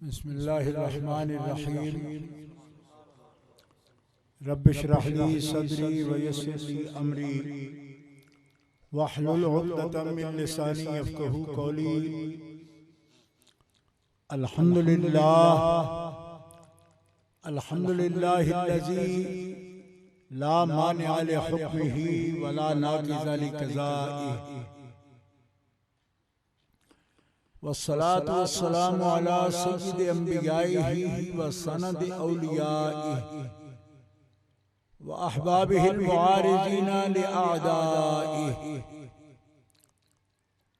बिस्मिल्लाहिर्रहमानिर्रहीम। रब्बिश्रह ली सदरी व यस्सिर ली अमरी वहलुल उक़दतम मिन लिसानी यफ़क़हू क़ौली। अल्हम्दुलिल्लाहिल्लज़ी ला मानिअ लि हुक्मिही व ला नाक़िज़ लि क़ज़ाइही वस्सलातु वस्सलामु अला सय्यिदि अंबियाइही व सनदि औलियाइही व अहबाबिहिल मुआरिज़ीना लि अअदाइही।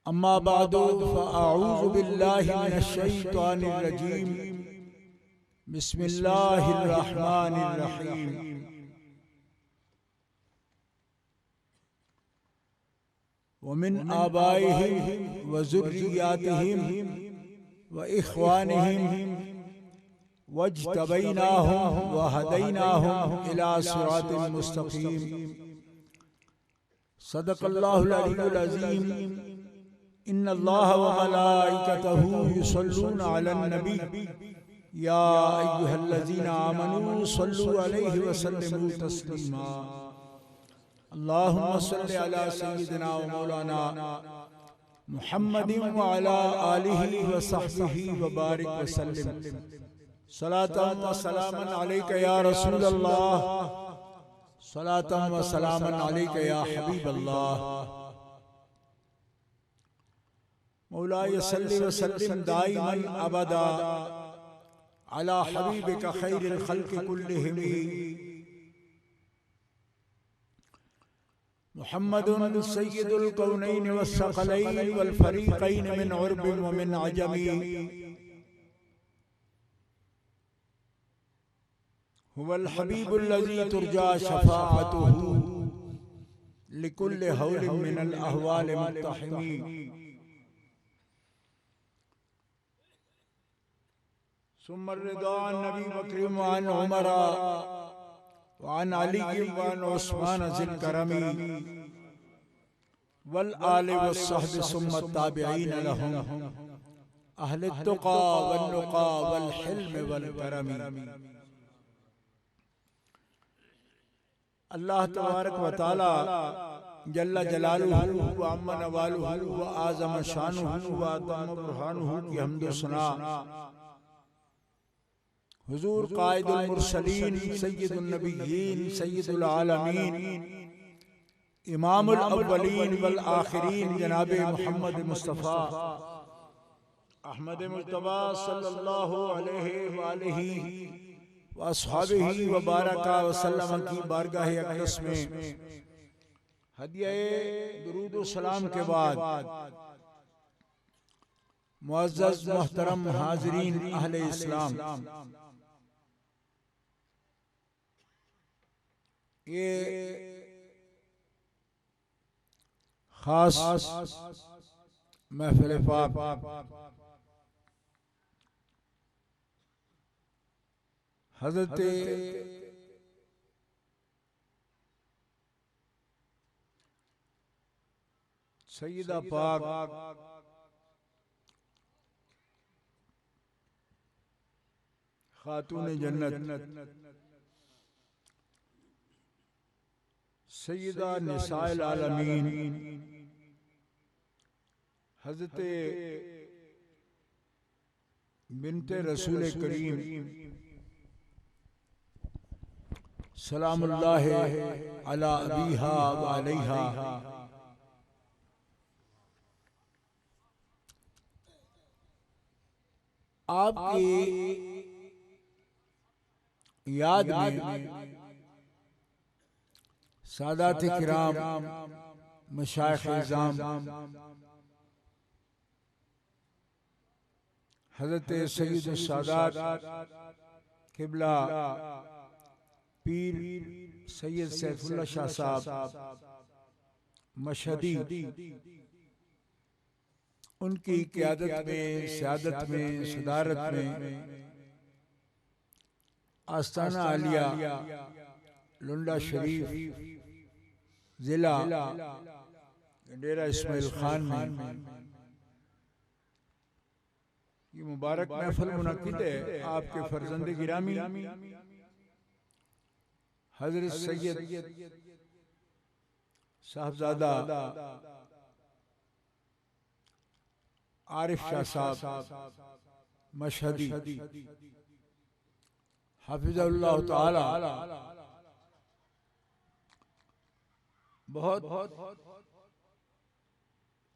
अम्मा बअदु फ़अऊज़ु बिल्लाहि मिनश शैतानिर रजीम। बिस्मिल्लाहिर रहमानिर रहीम। वमिन आबाइहिम व ज़ुर्रिय्यातिहिम व इख़्वानिहिम वज्तबैनाहुम व हदैनाहुम इला सिरातिल मुस्तक़ीम। सदक़ल्लाहुल अलीयुल अज़ीम। इन्नल्लाह व मलाइकतहू युसल्लूना अलन नबी या अय्युहल्लज़ीना आमनू सल्लू अलैहि व सल्लिमू तस्लीमा। अल्लाहुम्मा सल्लि अला सय्यिदिना व मौलाना मुहम्मदिन व अला आलिहि व सहबिहि व बारिक व सल्लिम। सलातन व सलामन अलैका या रसूलल्लाह, सलातन व सलामन अलैका या हबीबल्लाह। मौलाय सल्लि व सल्लिम दाइमन अबदा अला हबीबिका खैरिल खल्क़ि कुल्लिहिम मुहम्मदुन सय्यिदुल कौनैन वस्सक़लैन वल फ़रीक़ैन मिन उर्बिन व मिन अजमी। हुवल हबीबुल्लज़ी तुरजा शफ़ाअतुहू लिकुल्लि हौलिन मिनल अहवाल मुक़्तहिमी। सुम्मा रिदा अन नबी बकर व अन उमर व अन अली व अन उस्मान ज़िल करमी वल आलि वस्सहबि सुम्मा ताबिईन लहुम अहले तुक़ा वल नुक़ा वल हिल्म वल करमी। अल्लाह तबारक व तआला जल्ल जलालुहु व अम्मा नवालुहु व आज़म शानुहु व अतम बुरहानुहु की हम्द व सना हुज़ूर क़ाइदुल मुरसलीन सय्यिदुन नबिय्यीन सय्यिदुल आलमीन इमामुल अव्वलीन वल आखिरीन जनाबे मुहम्मद मुस्तफ़ा अहमद मुज्तबा सल्लल्लाहु अलैहि व आलिहि व अस्हाबिही व बारका व सल्लम की बारगाह अक़दस में हदिया दुरूद व सलाम के बाद मुअज़्ज़ज़ मोहतरम हाज़रीन अहले इस्लाम, ये खास महफ़िल पाक हज़रत सय्यदा पाक खातून जन्नत सय्यदा निसाइल आलमीन हज़रत बिन्ते रसूल करीम सलामुल्लाहि अला अबीहा व अलैहा आपकी याद में सादात किराम मशाइख़ इज़ाम हज़रत सय्यद सादात क़िबला पीर सैयद सैफुल्लाह शाह साहब मशहदी, उनकी क़यादत में सियादत में सदारत में आस्ताना आलिया लुंडा शरीफ ज़िला डेरा इस्माइल खान में ये मुबारक महफिल मुनक्किद है आपके फर्जंद गिरामी हजरत सैयद साहबजादा आरिफ शाह साहब मशहदी हाफिज़हुल्लाह ताला बहुत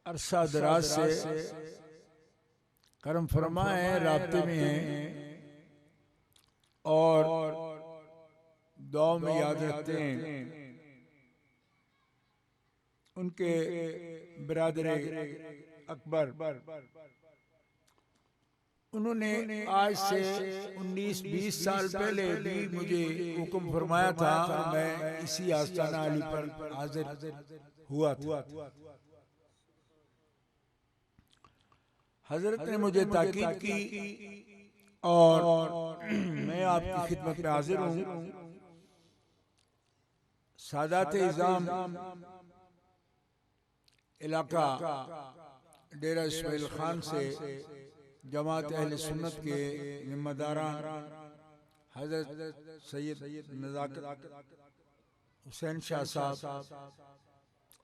अरसा दराज से करम फरमाए राब्ते में हैं और दुआ में याद रखते हैं। उनके बिरादरे अकबर उन्होंने आज से 19-20 साल पहले भी मुझे हुक्म फरमाया था और मैं इसी आस्ताना अली पर हाजिर हुआ था। हजरत ने मुझे ताकीद की और मैं आपकी खिदमत में हाजिर हूँ। सादात इज़ाम इलाका डेरा इस्माइल खान से जमात अहले सुन्नत के जिम्मेदारान हजरत सैयद नज़ाकत हुसैन शाह साहब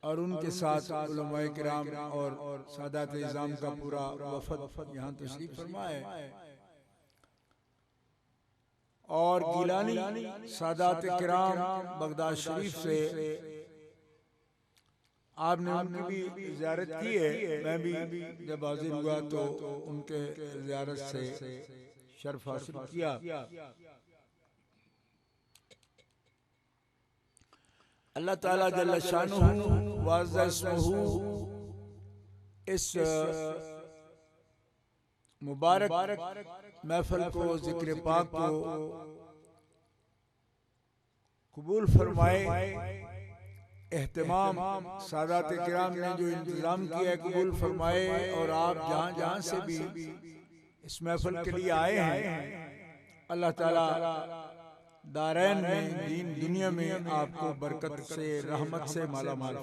और उनके साथ उलमाए किराम और सादात इज़ाम का पूरा वफद यहाँ तशरीफ फरमा है और गिलानी सादात किराम बगदाद शरीफ से आपने उनकी भी ज़ियारत की है। मैं भी जब हाजिर हुआ तो उनके ज़ियारत से शर्फ हासिल किया। अल्लाह ताला जल्ल शानुहु व अज़्ज़ा इस्मुहु इस मुबारक महफिल को जिक्र पाक को कबूल फरमाए। एहतमाम सादात किराम ने जो इंतज़ाम किया है कबूल फरमाए और आप जहाँ जहाँ से भी इस महफिल के लिए आए हैं अल्लाह ताला दारैन में दीन दुनिया में आपको बरकत से रहमत से माला माल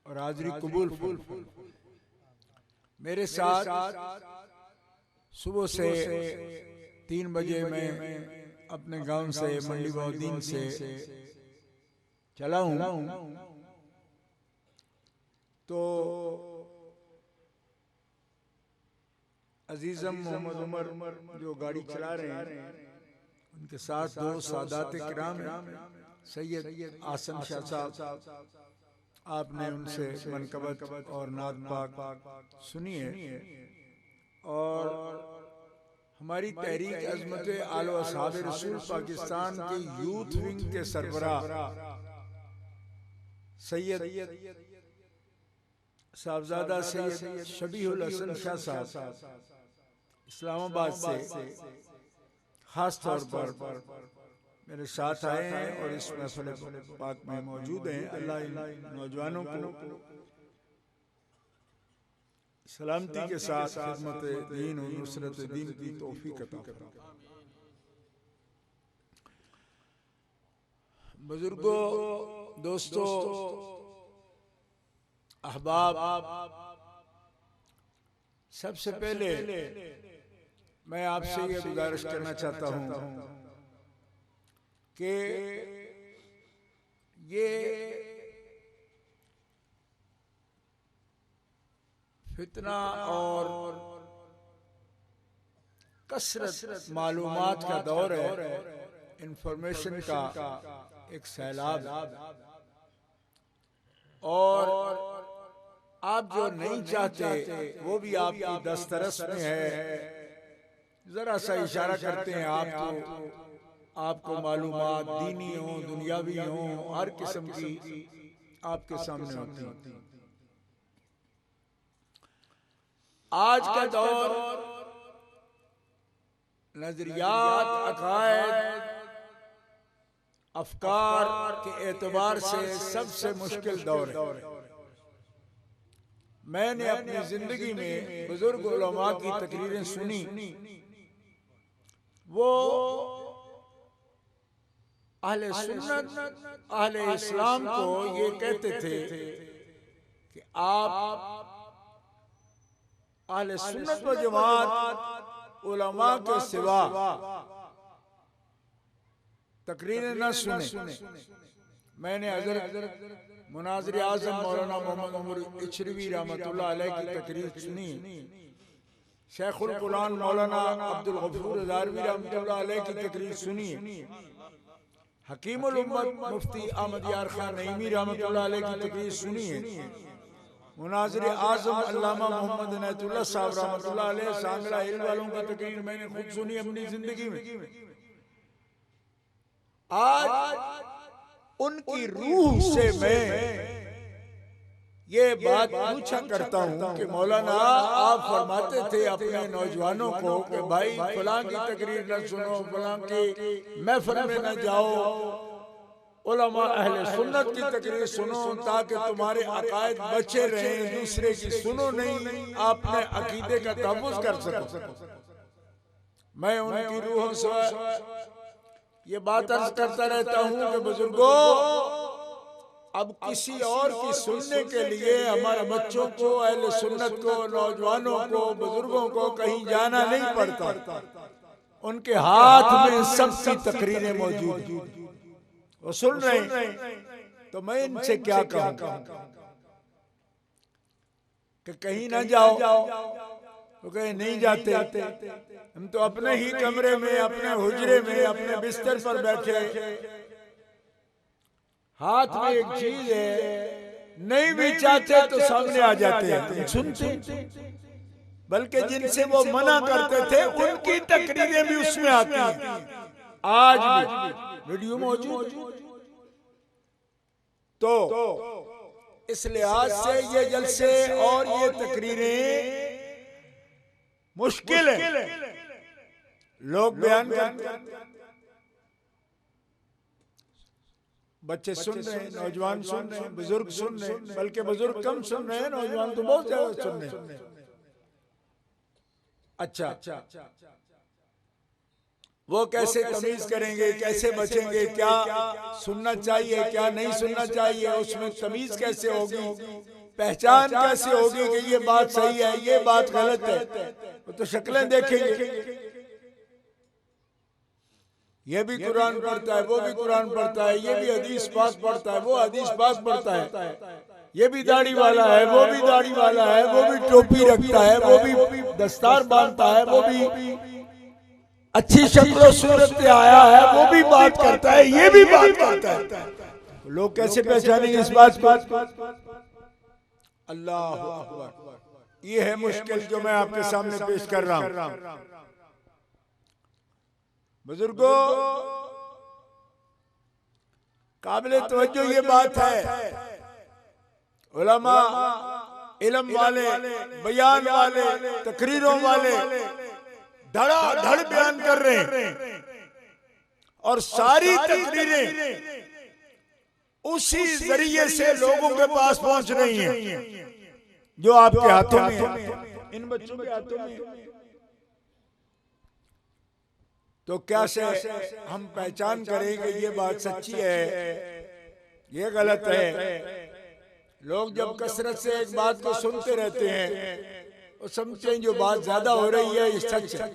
और हाज़री कबूल फरमाए। मेरे साथ सुबह से 3 बजे मैं अपने गांव से मंडी बौद्दीन से चला हूँ तो अजीजम मोहम्मद उमर जो गाड़ी चला रहे हैं उनके साथ 2 सादात किराम सैयद आसन शाह साहब आपने उनसे मनकबत और नात पाक सुनी है और हमारी तहरीक अज़मत आलो असहाब रसूल पाकिस्तान के यूथ विंग के सरबराह सैयद साहबजादा सैयद शबीहुल हसन शाह साहब इस्लामाबाद से खास तौर पर मेरे साथ आए हैं और इस महफिल पाक में मौजूद हैं। अल्लाह इन नौजवानों को सलामती के साथ खिदमत दीन और नुसरत दीन की तौफीक अता फरमाए। बुजुर्गों, दोस्तों, अहबाब, सबसे पहले मैं आपसे ये गुजारिश करना चाहता हूँ कि ये फितना और कसरत मालूमात का दौर है, इंफॉर्मेशन का एक सैलाब और आप जो नहीं चाहते वो भी आपकी दस्तरस में है। जरा सा इशारा करते हैं आप तो आपको मालूमात दीनी हो दुनियावी हो हर किस्म की आपके सामने होती है। आज का दौर नजरियात, अकायद, अफकार के एतबार से सबसे मुश्किल दौर है। मैंने अपनी जिंदगी में बुजुर्ग उलमा की तकरीरें सुनी, वो अहले सुन्नत अहले इस्लाम को ये कहते थे कि आप अहले सुन्नत व जमात उलमा के सिवा तकरीरें न सुने। मैंने हज़रत मुनाज़िर आज़म मौलाना मोहम्मद उमर इचरवी रहमतुल्लाह अलैह की तकरीर सुनी, शेखुल कुरान मौलाना अब्दुल गफूर हज़ारवी रहमतुल्लाह अलैह की तकरीर सुनी, हकीमुल उम्मत मुफ्ती अहमद यार खान नईमी रहमतुल्लाह अलैह की तकरीर सुनी है, मुनाज़िर आज़म अल्लामा मोहम्मद इनायतुल्लाह साहब रहमतुल्लाह अलैह सांगला हिल वालों की तकरीर मैंने खुद सुनी अपनी जिंदगी में। आज उनकी रूह से मैं ये बात पूछा करता हूँ कि मौलाना आप फरमाते थे अपने नौजवानों को कि भाई फलां की तकरीर न सुनो, फलां की महफिल में न जाओ, उलमा अहले सुन्नत की तकरीर सुनो ताकि तुम्हारे अकायद बचे रहें, दूसरे की सुनो नहीं, आपने अकीदे का तहफ़्फ़ुज़ कर सको। मैं उनकी रूह से ये बात अर्ज करता रहता हूँ कि बुजुर्गों, अब किसी और की सुनने के लिए हमारे बच्चों को, अहले सुन्नत को, नौजवानों को, बुजुर्गों को कहीं जाना नहीं पड़ता। उनके हाथ में सबकी तकरीरें मौजूद, वो सुन रहे हैं। तो मैं इनसे क्या कहूँ कि कहीं ना जाओ, तो कहीं नहीं जाते। हम तो अपने ही कमरे में, अपने हुजरे में, अपने बिस्तर पर बैठे, हाथ में एक चीज है, नहीं भी चाहते तो सामने आ जाते हैं, सुनते। बल्कि जिनसे वो मना करते थे उनकी तकरीरें भी उसमें आती हैं, आज भी वीडियो मौजूद। तो इस लिहाज से ये जलसे और ये तकरीरें मुश्किल है, लोग बयान करते, बच्चे सुन रहे हैं, नौजवान सुन रहे हैं, बुजुर्ग सुन रहे हैं, बल्कि बुजुर्ग कम सुन रहे हैं, नौजवान तो बहुत ज्यादा सुन रहे हैं। अच्छा, वो कैसे तमीज करेंगे, कैसे बचेंगे, क्या सुनना चाहिए, क्या नहीं सुनना चाहिए, उसमें तमीज कैसे होगी, पहचान कैसे होगी कि ये बात सही है, ये बात गलत है। वो तो शक्लें देखेंगे, ये भी कुरान पढ़ता है, वो भी कुरान पढ़ता है, ये भी हदीस पाक पढ़ता है, वो हदीस पाक पढ़ता है, ये भी दाढ़ी वाला है, वो भी दाढ़ी वाला है, वो भी टोपी रखता है, वो भी दस्तार बांधता है, वो भी अच्छी शक्ल सूरत से आया है, वो भी बात करता है, ये भी बात करता है। लोग कैसे पहचानेंगे इस बात को? अल्लाह अकबर। ये है मुश्किल जो मैं आपके सामने पेश कर रहा हूं। बुजुर्गों, काबिल तवज्जो ये बात है, उलमा, इल्म वाले, बयान वाले, तकरीरों वाले धड़ाधड़ बयान कर रहे हैं और सारी तकरीरें उसी जरिए से लोगों के पास पहुंच रही हैं जो आपके हाथों में है, इन बच्चों के हाथों में। तो क्या से हम पहचान करेंगे ये बात सच्ची है, ये गलत है? लोग जब कसरत से एक बात को सुनते रहते हैं और समझते हैं जो बात ज्यादा हो रही है ये सच है।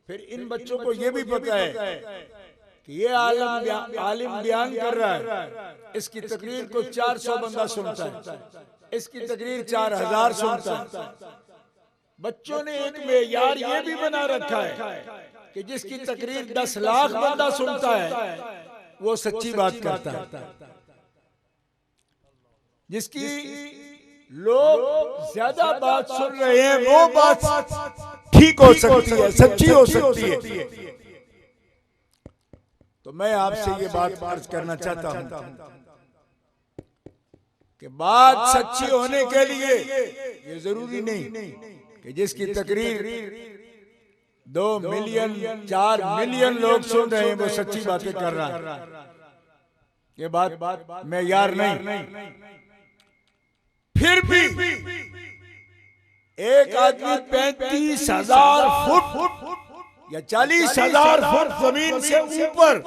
फिर इन बच्चों को ये भी पता है कि ये आलिम बयान कर रहा है, इसकी तकरीर को 400 बंदा सुनता है, इसकी तकरीर 4000 सुनता है। बच्चों ने एक मेयार ये भी बना रखा है कि जिसकी तकरीर 10 लाख बंदा सुनता है वो सच्ची बात करता है, जिसकी लोग ज्यादा बात सुन रहे हैं वो बात ठीक हो सकती है, सच्ची हो सकती है। तो मैं आपसे ये बात अर्ज करना चाहता हूं कि बात सच्ची होने के लिए ये जरूरी नहीं कि जिसकी तकरीर 2 मिलियन 4 मिलियन लोग सुन रहे हैं वो सच्ची बातें कर रहा है। ये बात मैं यार नहीं। फिर भी एक आदमी 35,000 फुट या 40,000 फुट जमीन से ऊपर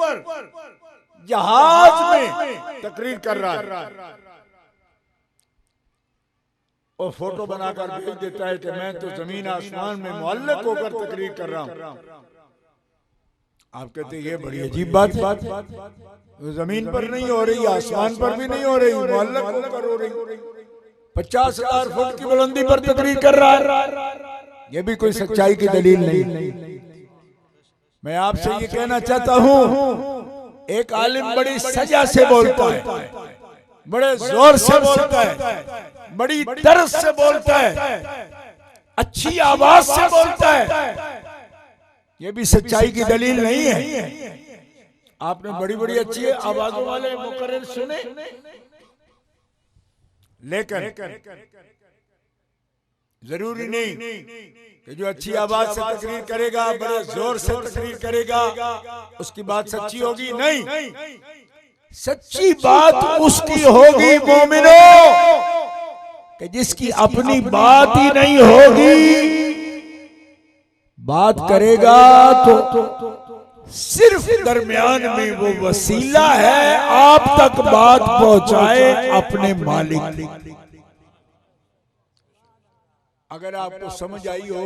जहाज में तकरीर कर रहा है, और फोटो बनाकर भेज देता है कि मैं तो जमीन आसमान में मुअल्लक होकर तकरीर कर रहा हूं। आप कहते ये बड़ी अजीब बात है, जमीन पर नहीं हो रही, आसमान पर भी नहीं हो रही, मुअल्लक होकर हो रही। 50,000 फुट की बुलंदी पर तकरीर कर रहा है, ये भी कोई सच्चाई की दलील नहीं। मैं आपसे ये कहना चाहता हूं, एक आलिम बड़ी सजा से बोलता है, बड़े जोर से बोलता है, बड़ी दर्द से बोलता है, अच्छी आवाज से बोलता है, ये भी सच्चाई की दलील नहीं है। आपने बड़ी बड़ी अच्छी आवाजों वाले मुकर्रिर सुने, लेकिन जरूरी नहीं कि जो अच्छी आवाज से तकरीर करेगा, बड़े जोर से तकरीर करेगा, उसकी बात सच्ची होगी। नहीं, सच्ची बात उसकी होगी मोमिनो कि जिसकी अपनी बात ही नहीं होगी, बात करेगा तो सिर्फ दरमियान में वो वसीला है, आप तक बात पहुंचाए अपने मालिक। अगर आपको समझ आई हो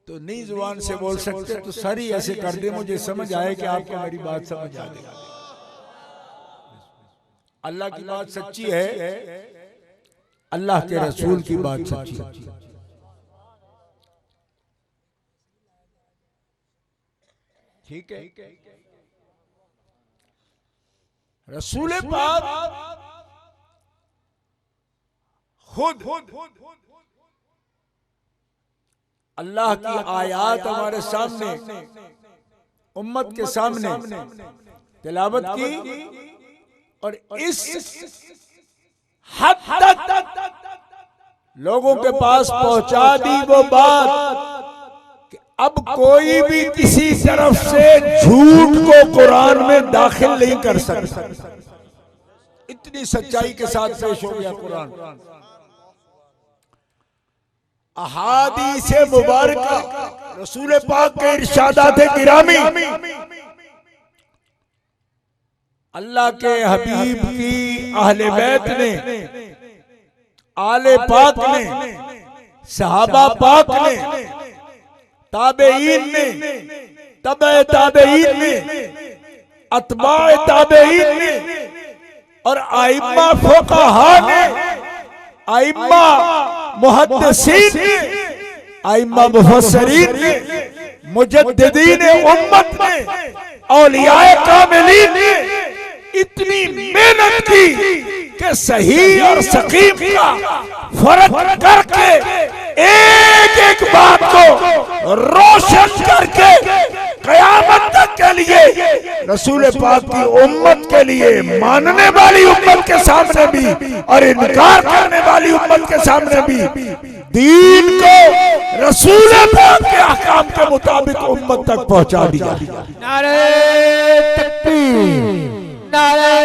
तो नहीं जुबान से बोल सकते, तो सारी ऐसे कर दे मुझे समझ आए कि आपको मेरी बात समझ आ गई। अल्लाह की बात सच्ची है, अल्लाह के रसूल की बात सच्ची है। ठीक है, रसूल पाक खुद अल्लाह की आयात हमारे सामने, उम्मत के सामने तिलावत की, और इस हद तक लोगों के पास पहुंचा दी वो बात कि अब कोई भी किसी तरफ से झूठ को कुरान में दाखिल नहीं कर सकता। इतनी सच्चाई के साथ पेश हो गया कुरान। अहादीसे मुबारका, रसूल पाक के इरशादात गिरामी, अल्लाह के हबीब की अहले बैत ने, आले पाक ने, सहाबा पाक ने, ताबेईन ने, तबे ताबेईन ने, अतबाए ताबेईन ने, और आइम्मा फुक़हा ने, आइम्मा मुहद्दिसीन ने, आइम्मा मुफस्सिरीन ने, मुजद्दिदीन उम्मत ने, औलियाए कामिलीन ने इतनी मेहनत की कि सही और सकीम का फर्क करके एक एक बात को रोशन करके कयामत तक के लिए रसूल पाक की उम्मत के लिए, मानने वाली उम्मत के सामने भी और इनकार करने वाली उम्मत के सामने भी, दीन को रसूल पाक के अहकाम के मुताबिक उम्मत तक पहुंचा दिया। नारे तकबीर, नारे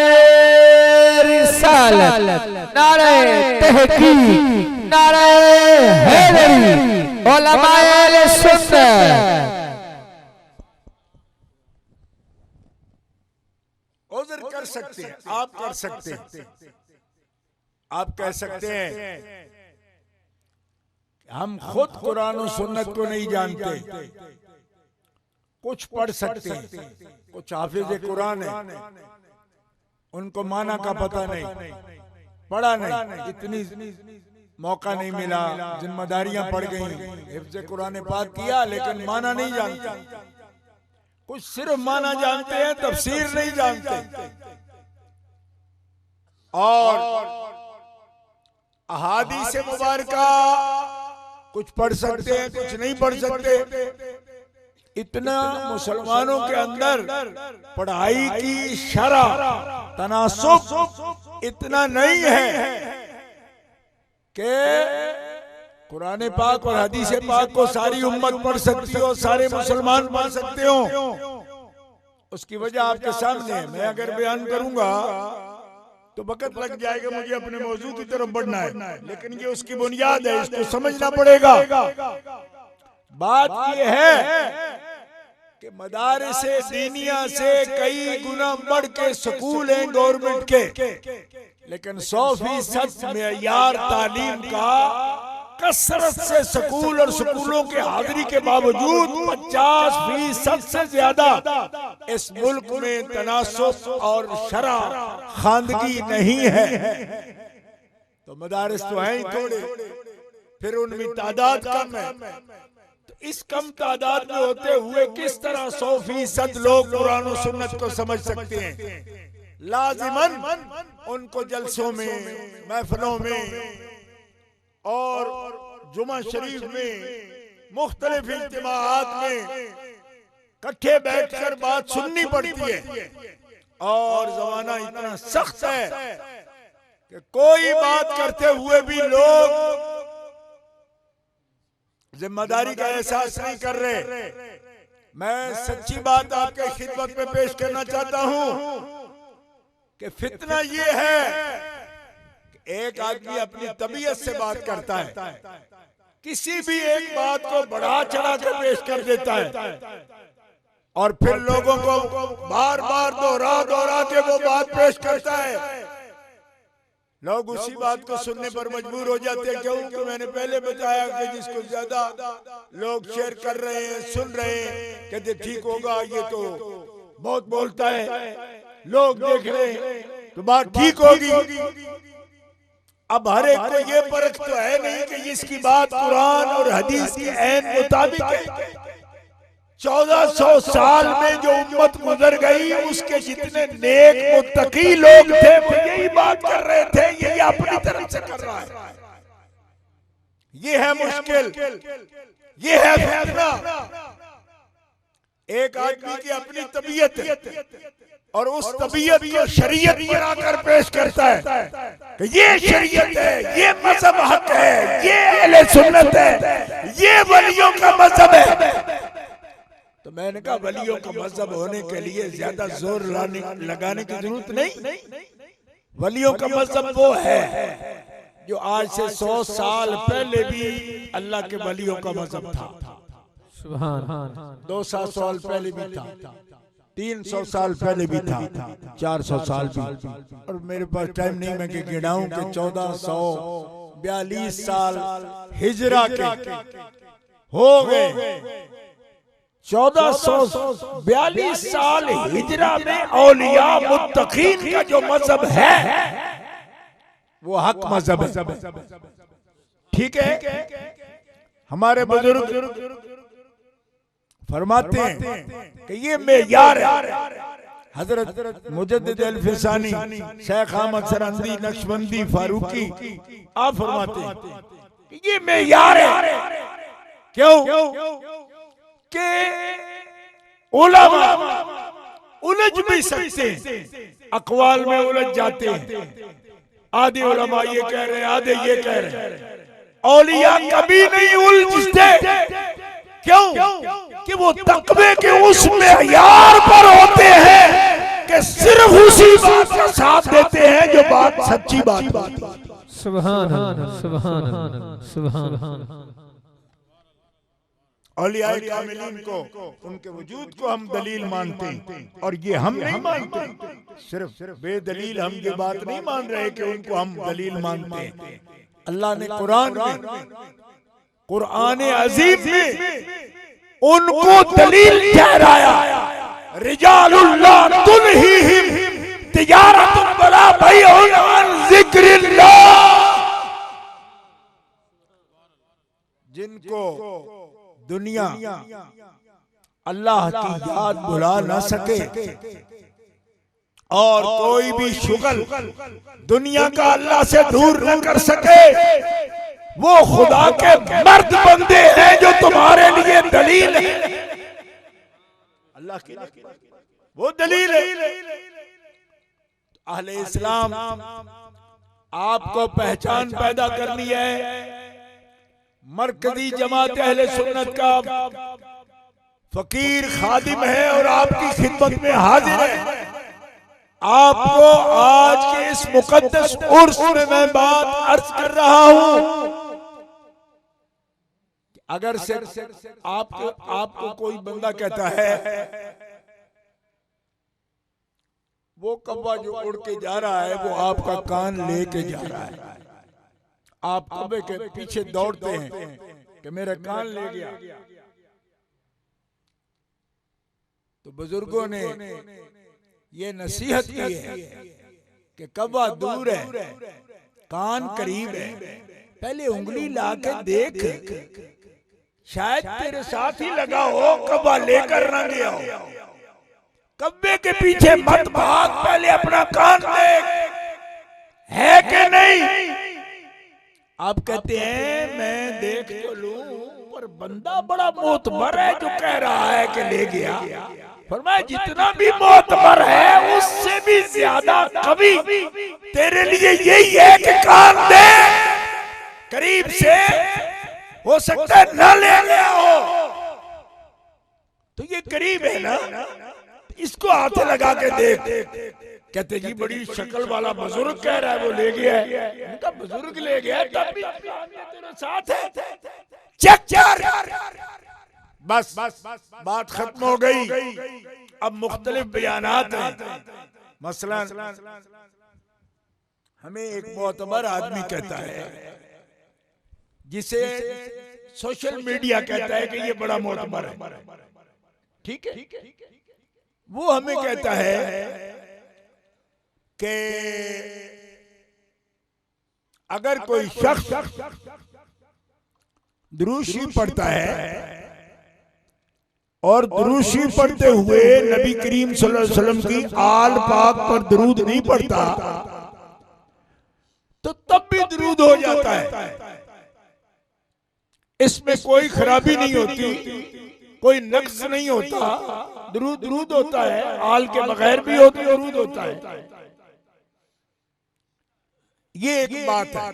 रिसालत, नारे तहकीक, नारे हैदरी, उलमाए अहले सुन्नत। उज़्र कर सकते हैं, आप कर सकते हैं, आप कह सकते हैं हम खुद कुरान और सुन्नत को नहीं जानते, कुछ पढ़ सकते हैं, कुछ हाफिज़ कुरान है, उनको माना का पता नहीं, पढ़ा नहीं, इतनी मौका नहीं मिला, जिम्मेदारियां पड़ गई, हिफ्ज़ कुरान पाक किया लेकिन माना नहीं जानते, कुछ सिर्फ माना जानते हैं, तफसीर नहीं जानते, और अहादीस मुबारका कुछ पढ़ सकते हैं, कुछ नहीं पढ़ सकते। इतना मुसलमानों के अंदर पढ़ाई की शरह, तनासुब इतना नहीं है कि कुरान पाक और हदीस पाक को सारी उम्मत पढ़ सकती हो, सारे मुसलमान पढ़ सकते हो। उसकी वजह आपके सामने है। मैं अगर बयान करूंगा तो वक्त लग जाएगा, मुझे अपने मौजू की तरफ बढ़ना है, लेकिन ये उसकी बुनियाद है, इसको समझना पड़ेगा। बात ये है कि मदारिस दीनिया से कई गुना बढ़ के स्कूल हैं गवर्नमेंट के, लेकिन 100% मेयार तालीम का कसरत से स्कूल और स्कूलों के हाजिरी के बावजूद 50% से ज्यादा इस मुल्क में तनासुब और शरा खानदगी नहीं है। तो मदारिस तो हैं ही थोड़े, फिर उनमें तादाद कम है। तो इस कम तादाद में होते हुए किस तरह 100% लोग कुरान और सुन्नत को समझ सकते हैं? लाजिमन उनको जलसों में, महफिलों में और जुमा शरीफ में, मुख्तलिफ इज्तिमाआत में इकट्ठे बैठकर बात सुननी पड़ती है। और जमाना इतना सख्त है कि कोई बात करते हुए भी लोग जिम्मेदारी का एहसास नहीं कर रहे। मैं सच्ची बात आपके खिदमत में पेश करना चाहता हूं कि फितना ये है कि एक आदमी अपनी तबीयत से बात करता है, किसी भी एक बात को बढ़ा चढ़ा कर पेश कर देता है और फिर लोगों को बार बार दोहरा के वो बात पेश करता है। लोग उसी बात को सुनने पर मजबूर हो जाते हैं। क्यों? कि मैंने पहले बताया कि जिसको ज्यादा लोग शेयर कर रहे हैं, सुन रहे हैं, कहते ठीक होगा, ये तो बहुत बोलता है, लोग देख रहे हैं तो बात ठीक होगी। अब हर एक को ये परख तो है नहीं कि इसकी बात कुरान और हदीस के ऐन मुताबिक है। 1400 साल में जो उम्मत गुजर गई उसके जितने नेक मुत्तकी लोग थे वो यही बात कर रहे थे, यही अपनी तरफ से कर रहा है। ये है मुश्किल, ये है फितना। एक आदमी की अपनी तबीयत है और उस तबीयत को शरीयत बनाकर पेश करता है कि ये शरीयत है, ये मजहब हक है, ये अहले सुन्नत है, ये वलियों का मजहब है। तो मैंने कहा वलियों का मजहब होने के लिए ज्यादा जोर लगाने की जरूरत नहीं। वलियों का मजहब वो है जो आज से 100 साल पहले भी अल्लाह के वलियों का मजहब था। सुभान 200 साल पहले भी था, 300 साल पहले भी था, 400 साल भी। और मेरे पास टाइम नहीं मैं कि गिनाऊं कि 1442 साल हिजरा के हो गए। 1442 साल हिजरा में औलिया मुत्तकीन का जो मजहब है वो हक मजहब है। ठीक है, हमारे बुजुर्ग फरमाते हैं कि ये मेयार है। हजरत मुजद्दिद अल-फिसानी, शेख अहमद सरंदी, नक्शबंदी, फारूकी आप फरमाते हैं कि ये मेयार है। क्यों? कि उलमा उलझ भी सकते हैं, अकवाल में उलझ जाते हैं। आधे उलमा ये कह रहे हैं, आधे ये कह रहे हैं। औलिया कभी नहीं उलझते। क्यों? कि वो तकवे के उस मेयार पर होते हैं कि सिर्फ उसी बात का साथ देते हैं जो बात सच्ची बात है। सुभान अल्लाह, सुभान अल्लाह, सुभान अल्लाह। औलिया कामिलीन को, उनके वजूद को हम दलील मानते हैं और ये हम नहीं मानते। सिर्फ बेदलील हम ये बात नहीं मान रहे कि उनको हम दलील मानते हैं। अल्लाह ने कुरान अजीम में उनको दलील ठहराया। रिजालुल्लाह तुल्हीहिम तिजारतुन वला बैउन अन जिक्रिल्लाह, जिनको दुनिया अल्लाह की याद भुला न सके और कोई भी शुगल दुनिया का अल्लाह से दूर न कर सके, वो खुदा के मर्द बंदे हैं जो तुम्हारे लिए दलील है। अल्लाह की वो दलील है। अहले इस्लाम आपको पहचान पैदा करनी है। मरकजी जमात अहले सुन्नत का फकीर खादिम है और आपकी खिदमत में हाजिर है। आपको आज के इस मुकद्दस उर्स में मैं बात अर्ज कर रहा हूं। अगर से आपको कोई बंदा कहता है वो कब्बा जो उड़ के जा रहा है वो आपका कान लेके जा रहा है। आप कब्बे के पीछे दौड़ते हैं कि मेरा कान ले गया। तो बुजुर्गों ने ये नसीहत की है कि कब्बा दूर है, कान करीब है, पहले उंगली ला के देख, शायद तेरे साथ ही लगा हो, कब्बा लेकर ना गया हो। कब्बे के पीछे मत भाग, पहले अपना कान देख है कि नहीं। आप कहते हैं मैं देख तो लूं, पर बंदा बड़ा मोतबर है जो कह रहा है कि ले गया। फरमाया जितना भी मोतबर है उससे भी ज्यादा कभी तेरे लिए यही है कि कान दे, करीब से हो सकता है न ले गया हो, तो ये करीब है ना, इसको हाथ लगा के देख। कहते जी बड़ी शक्ल वाला बुजुर्ग कह रहा है वो ले गया है। उनका बुजुर्ग ले गया है, तब भी तेरे साथ है, चेक कर। बस बात खत्म हो गई। अब मुख्तलिफ बयानात हैं। मसलन हमें एक मोतबर आदमी कहता है, जिसे सोशल मीडिया कहता है कि ये बड़ा मोतबर है, ठीक है, वो हमें कहता है कि अगर कोई शख्स दुरूशी पढ़ता है और दुरूशी पढ़ते हुए नबी करीम सल्लल्लाहु अलैहि वसल्लम की आल पाक पर दुरूद नहीं पढ़ता, तो तब भी दुरूद हो जाता है। इसमें कोई खराबी नहीं होती, कोई नक्स नहीं होता, दुरूद होता है, आल के बगैर भी दुरूद होता है। ये एक बात है।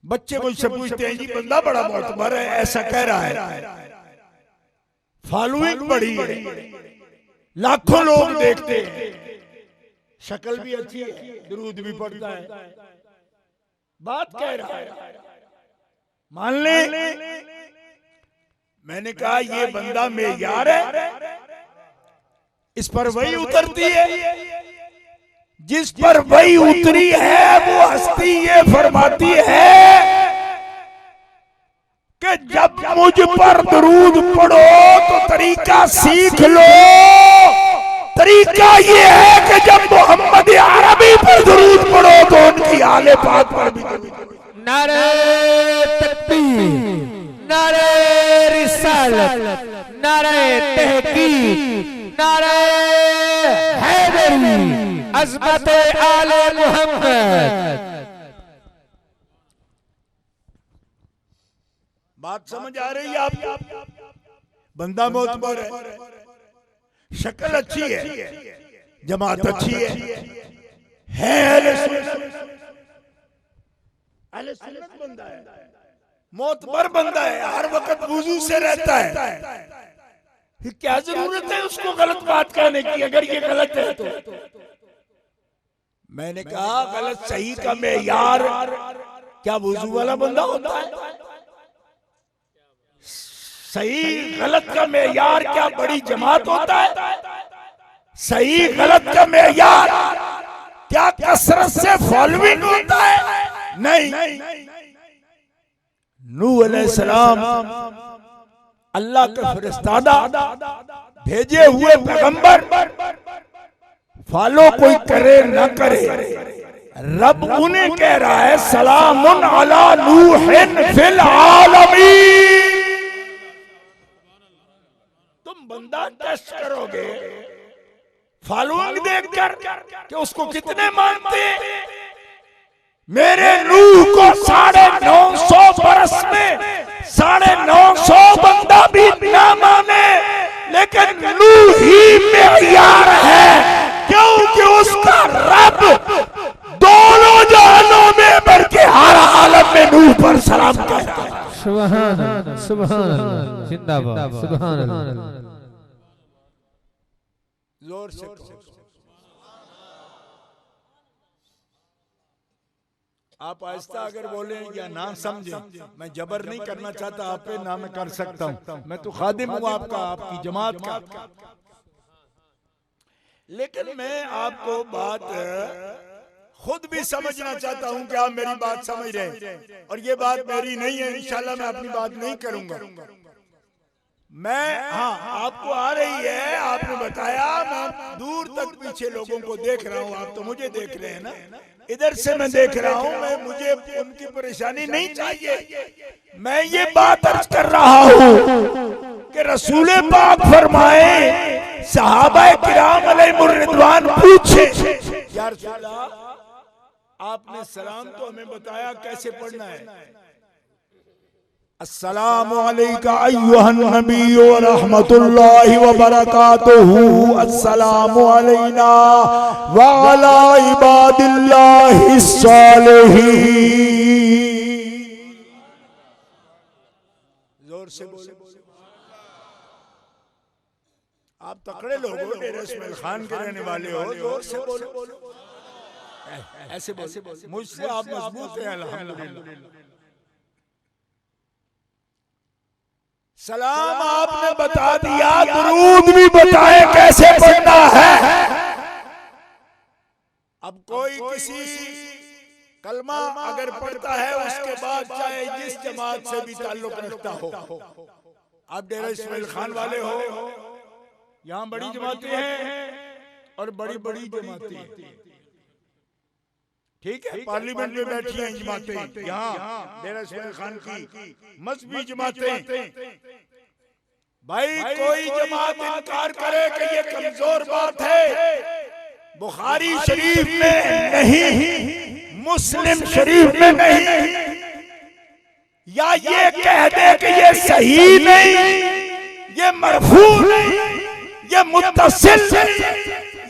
बच्चे मुझसे पूछते हैं जी बंदा बड़ा मोतबर है, ऐसा कह रहा है, फॉलोइंग बड़ी है, लाखों लोग देखते हैं, शक्ल भी अच्छी है, दुरूद भी पढ़ता है, बात कह रहा है, मान ले। मैंने कहा ये बंदा मेयार है, इस पर वही उतरती है, जिस पर वही उतरी है वो हस्ती ये फरमाती है कि जब मुझ पर दुरूद पढ़ो तो तरीका सीख लो। तरीका ये है कि जब मोहम्मद अरबी पर दुरूद पढ़ो तो उनकी आले पाक पर भी। नारे तकबीर, नारे रिसालत, नारे तहकीक, नारे हैदरी, अज़मत आले मोहम्मद। बात समझ आ रही है आपको? बंदा मोतबर है, शक्ल अच्छी है, जमात अच्छी है अहले सुन्नत बंदा है, मोतबर बंदा है, हर वक्त वुजू से रहता है। क्या जरूरत है उसको गलत बात कहने की अगर ये गलत है तो? मैंने कहा गलत सही का मेयार क्या वुजू वाला बंदा होता है? सही गलत का मेयार क्या बड़ी जमात होता है? सही गलत का मेयार क्या कसरत से फॉलोइंग होता है? नहीं। नूह अलैहिस्सलाम अल्लाह के फरिश्तादा भेजे हुए पैगंबर, फॉलो कोई करे ना करे, रब उन्हें कह रहा है सलामुन अला नूहिन फिल आलमीन। तुम बंदा टेस्ट करोगे फॉलोइंग देखकर कि उसको कितने मानते। मेरे नूह को 950 बरस में 950 बंदा भी ना माने, लेकिन नूह ही मेयार है, क्योंकि उसका रब दोनों जहानों में बल्कि हर हालत में नूह पर सलाम कहता है। सुभान अल्लाह, सुभान अल्लाह, जिंदाबाद, सुभान अल्लाह। जोर से आप आहिस्ता अगर बोले या ना समझे, मैं जबर नहीं करना चाहता आप पे, ना मैं कर सकता हूं, मैं तो खादिम हूं आपका, आपकी जमात का। लेकिन मैं आपको बात खुद भी समझना चाहता हूं कि आप मेरी बात समझ रहे हैं, और ये बात मेरी नहीं है, इंशाल्लाह मैं अपनी बात नहीं करूंगा। मैं आपको आ रही है, आपने बताया, मैं दूर तक पीछे लोगों को देख रहा हूं, आप तो मुझे देख रहे हैं ना, इधर से मैं देख रहा हूं, मैं मुझे उनकी परेशानी नहीं चाहिए। मैं ये बात अर्ज कर रहा हूं कि रसूल पाक फरमाए, सहाबाए किराम अलैहिमुर रिदवान पूछे, या रसूल अल्लाह आपने सलाम तो हमें बताया कैसे पढ़ना है। अस्सलामु अलैका अय्युहन नबी व रहमतुल्लाहि व बरकातुहू, अस्सलामु अलैना व अला इबादिल्लाहिस सालिहीन। जोर से बोले। आप तकड़े लोग हो, डेरा इस्माइल खान के रहने वाले हो, जोर से बोलो। ऐसे बोले, मुझसे आप मजबूत हैं अल्हम्दुलिल्लाह। सलाम आपने बता दिया, दुरूद भी बताए कैसे पढ़ना है। अब कोई किसी कलमा अगर पढ़ता है, उसके बाद चाहे जिस जमात से भी ताल्लुक रखता हो, आप डेरा इस्माइल खान वाले हो, यहाँ बड़ी जमातें हैं और बड़ी बड़ी जमातें हैं, ठीक है, पार्लियामेंट में बैठी हैं जमातें, यहाँ डेरा इस्माइल खान की मजहबी जमातें। भाई कोई जमात इनकार करे कि ये कमजोर बात है, बुखारी शरीफ में नहीं, मुस्लिम शरीफ में नहीं, या ये कह दे कि ये सही नहीं, ये मरफू नहीं, ये मुत्तसिल नहीं,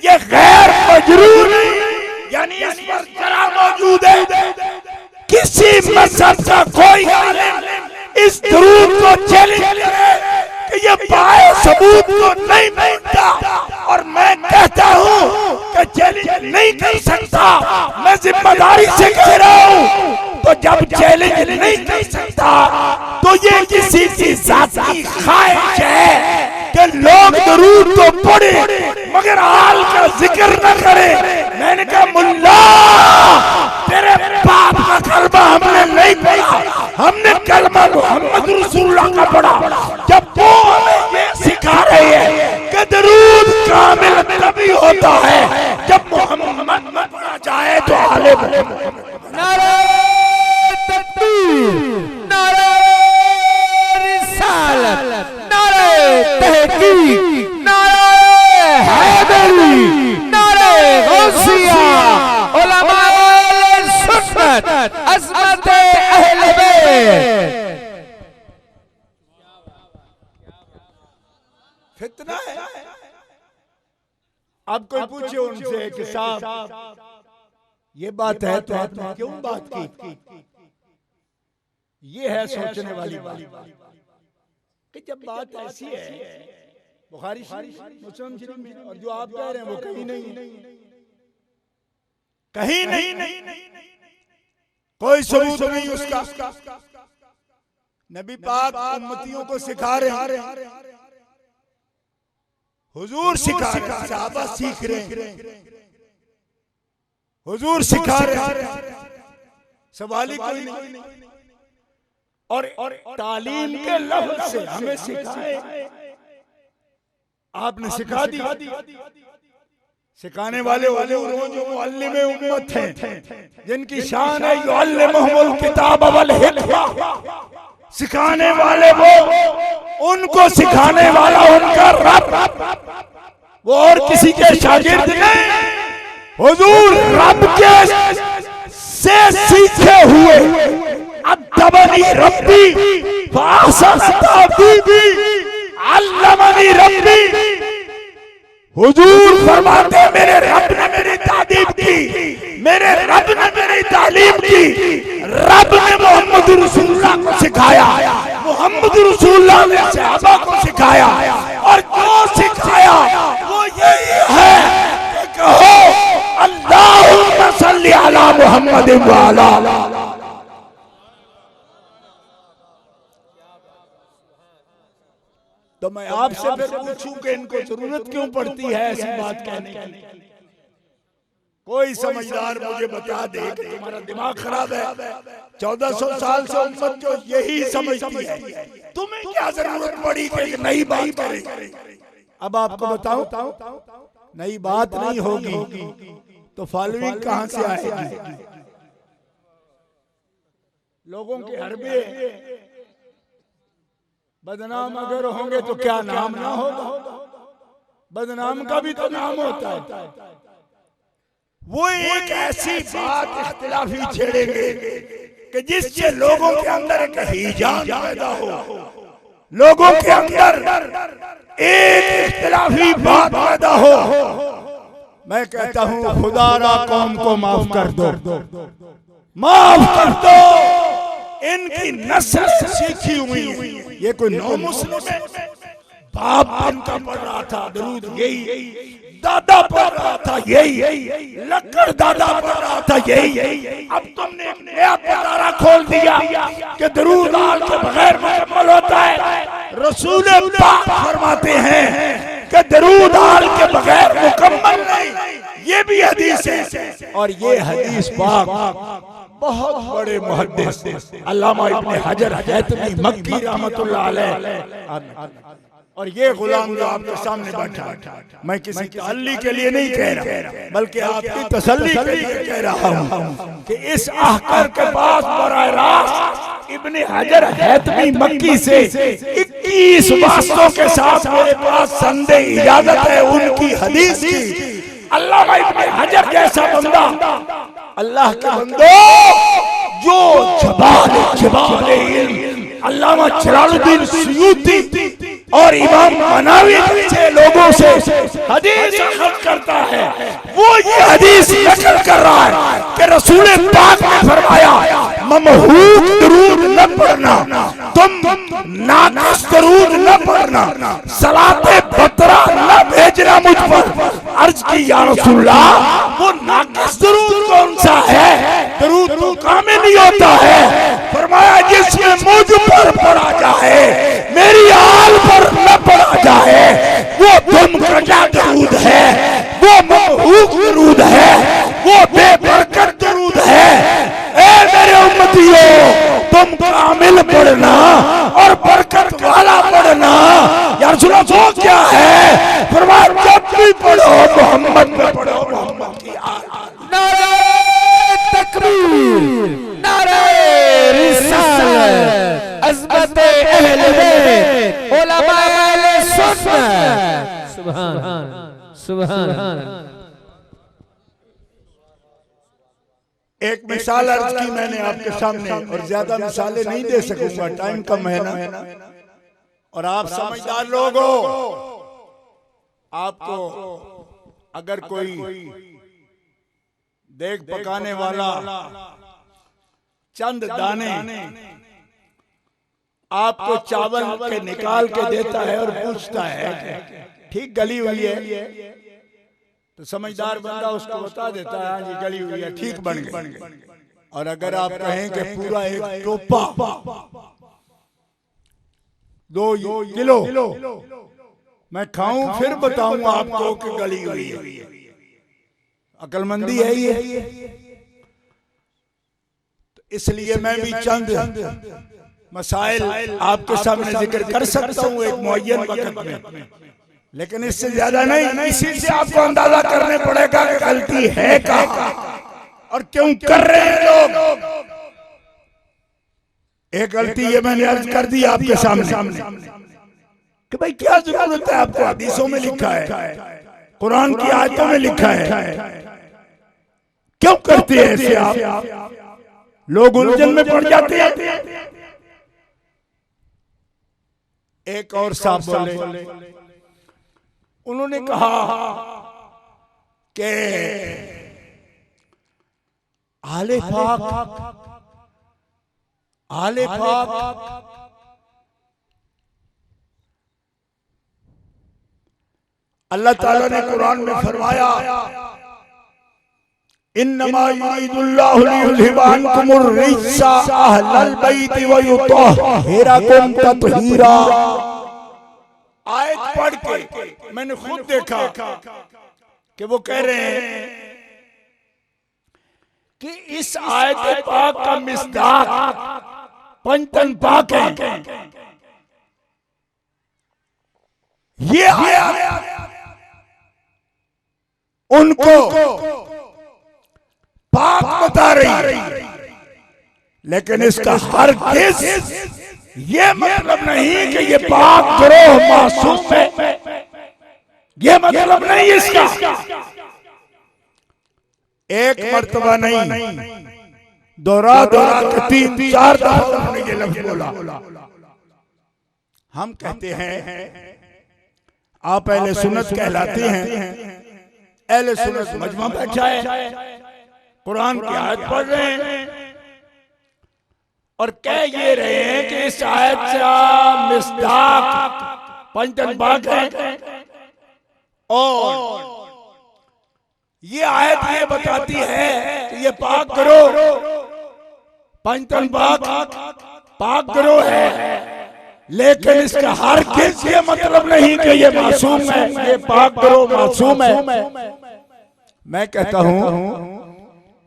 ये गैर मजरूर नहीं, यानी इस पर जरा मौजूद है, किसी मजहब का कोई आलिम इस दुरूद को चैलेंज करे कि ये बाए सबूत को नहीं मानता, और मैं कहता हूँ कि चैलेंज नहीं कर सकता, मैं जिम्मेदारी से कह रहा हूँ। तो जब चैलेंज नहीं कर सकता तो ये किसी की जाती ख्वाहिश है कि लोग दुरूद तो पढ़े मगर हाल का जिक्र न करे। मैंने कहा मुल्ला, तेरे बाप का कलमा हमने नहीं पढ़ा, हमने कलमा मोहम्मद रसूलुल्लाह का पढ़ा। जब वो हमें ये सिखा रहे हैं कि दुरूद कामिल तभी होता है जब मोहम्मद में पढ़ा जाए तो आले नारे तकबीर, नारे रिसालत, नारे तहकीक, नारे हैदरी, नारे गौसिया, उलमाए सुन्नत, अज़मत अहले बैत। फितना है। अब कोई पूछे उनसे कि साहब ये बात है तो आपने क्यों बात की? ये है सोचने वाली बात कि जब बात ऐसी है, बुखारी मुस्लिम शरीफ में, और जो आप कह रहे हैं वो कहीं नहीं, कोई सबूत नहीं उसका। नबी पाक उम्मतियों को सिखा रहे हैं, हुजूर सिखा रहे हैं, सहाबा सीख रहे हैं, हुजूर सिखा रहे हैं, सवाल ही कोई नहीं। और तालीम के लफ्ज से हमें सिखाए, आपने सिखा दी। सिखाने वाले जो मुअल्लिम उम्मत हैं, जिनकी शान है युअल्लिमुहुमुल किताब वल हिकमा, सिखाने वाले वो, उनको सिखाने वाला उनका रब, वो और किसी के शागिर्द नहीं, हुजूर रब के से सीखे हुए। अद्दबनी रब्बी फअहसन तादीबी, अल्लमनी रब्बी। हुजूर फरमाते मेरे रब ने मेरी तादीब की, मेरे रब ने मेरी तालीम की। रब ने मोहम्मद रसूलुल्लाह को सिखाया, मोहम्मद रसूलुल्लाह ने सहाबा को सिखाया, और जो सिखाया वो यही है कि कहो अल्लाहुम्मा सल्ली अला मुहम्मद व अला। तो मैं आपसे फिर पूछूं कि इनको जरूरत क्यों पड़ती है ऐसी बात कहने की? कोई समझदार मुझे बता दे कि तुम्हारा दिमाग खराब है। 1400 साल से उम्मत जो यही समझती है, तुम्हें क्या जरूरत पड़ी कि नई बात करें? अब आपको बताऊं, नई बात नहीं होगी तो फॉलोइंग कहां से आएगी? लोगों के हरबे बदनाम अगर होंगे तो क्या नाम ना होगा? बदनाम का भी तो नाम होता है। वो एक ऐसी बात इख्तिलाफी छेड़ेंगे कि जिससे लोगों के अंदर एक हिजान पैदा हो, लोगों के अंदर एक इख्तिलाफी बात पैदा हो। मैं कहता हूं खुदारा कौम को माफ कर दो, माफ कर दो। इनकी नस्ल सीखी हुई है। ये कोई नौ मुस्लिम है? बाप इनका पढ़ रहा था दरूद यही, दादा पढ़ रहा था यही, लक्कड़ दादा पढ़ रहा था यही। अब तुमने एक नया पिटारा खोल दिया कि दरूद आल के बगैर मुकम्मल होता है। रसूल पाक फरमाते हैं कि दरूद आल के बगैर मुकम्मल नहीं। ये भी हदीस है और ये हदीस पाक बहुत बड़े मुहद्दिस अल्लामा इब्ने हजर हैतमी मक्की रहमतुल्लाह अलैह और ये गुलाम जो आपके सामने बैठा, मैं किसी तसल्ली के लिए नहीं कह रहा, बल्कि आपकी तसल्ली के लिए कह रहा हूँ कि इस अहकर के पास बराह रास्त इब्ने हजर हैतमी मक्की से 21 वास्तों के साथ मेरे पास संदे इजाजत है उनकी हदीस की। अल्लामा इब्ने हजर जैसा बंदा, अल्लाह के बंदो, जो जबाल इल्म अल्लामा जलालुद्दीन सुयूती और इमाम मनावी जैसे लोगों से हदीस नकल करता है, वो ये हदीस नकल कर रहा है कि रसूल पाक ने फरमाया ममहूक दरूद न पढ़ना, तुम नाक़िस दरूद न पढ़ना, सलाते बतरा न भेजना मुझ पर। अर्ज की या रसूलल्लाह, वो नाक़िस दरूद कौन सा है? दरूद तो कामिल नहीं होता है। फरमाया जिसमें मुझ पर पढ़ा जाए, मेरी आल पर न पढ़ा जाए, वो तुम कटा दरूद है, वो ममहूक दरूद है, वो बेबरकत दरूद है। ए मेरे उम्मतियों, तुम कामिल पढ़ना और बरकत वाला पढ़ना। यार सुनो, वो क्या है? फरमाया जब भी पढ़ो मोहम्मद पे पढ़ो, मोहम्मद की आल। नारे तकबीर, नारे रिसालत, अज़मत अहले बैत, उलमा अहले सुन्नत। सुभान सुभान। एक मिसाल अर्ज की मैंने आपके सामने, और ज्यादा मिसालें नहीं दे सकूंगा, टाइम कम है ना। और आप समझदार लोग हो, आपको अगर कोई देख पकाने वाला चंद दाने आपको चावल के निकाल के देता है और पूछता है ठीक गली हुई है, तो समझदार बंदा उसको बता देता है हाँ जी गली हुई है, ठीक बन गई। और अगर आप कहें कि पूरा एक टोपा 2 किलो मैं खाऊं फिर बताऊंगा आपको कि गली हुई है, अकलमंदी है ये। तो इसलिए मैं भी चंद मसाइल आपके सामने जिक्र कर सकता हूँ एक मुअय्यन वक्त में, लेकिन इससे ज्यादा नहीं। इसी से आपको अंदाजा करने पड़ेगा कि गलती है कहाँ और क्यों कर रहे हैं लोग। एक गलती ये मैंने अर्ज कर दी आपके सामने कि भाई क्या जरूरत है, आपको हदीसों में लिखा है, कुरान की आयतों में लिखा है, क्यों करते हैं ऐसे आप? लोग उलझन में पड़ जाते हैं। एक और साहब बोले, उन्होंने कहा कि आले पाक अल्लाह ताला ने कुरान में फरमाया इन्नमा युरीदुल्लाहु लियुज़हिबा अन्कुमुर रिज्सा अहलल बैति व युतहिराकुम तत्हीरा। आयत पढ़ के मैंने खुद देखा कि वो कह रहे हैं कि इस आयत पाक का मिस्दाक पंचतन पाक है। ये आयत उनको पाक बता रही है, लेकिन इसका हरगिज़ ये मतलब नहीं कि ये पाक गिरोह मासूम है, ये मतलब नहीं इसका। एक मर्तबा नहीं, दोहरा के 3-4 दफा उन्होंने ये लफ्ज़ बोला। हम कहते हैं आप अहले सुन्नत कहलाते हैं, अहले सुन्नत मजमा बैठा है, कुरान की आयत पढ़ रहे हैं और कह ये रहे हैं कि इस आयत का मिस्दाक पंचतन पाक है, और ये आयत ये बताती है कि ये पाक करो, पंचतन पाक करो है, लेकिन इसका हरगिज़ ये मतलब नहीं कि ये मासूम है, ये पाक करो मासूम है। मैं कहता हूं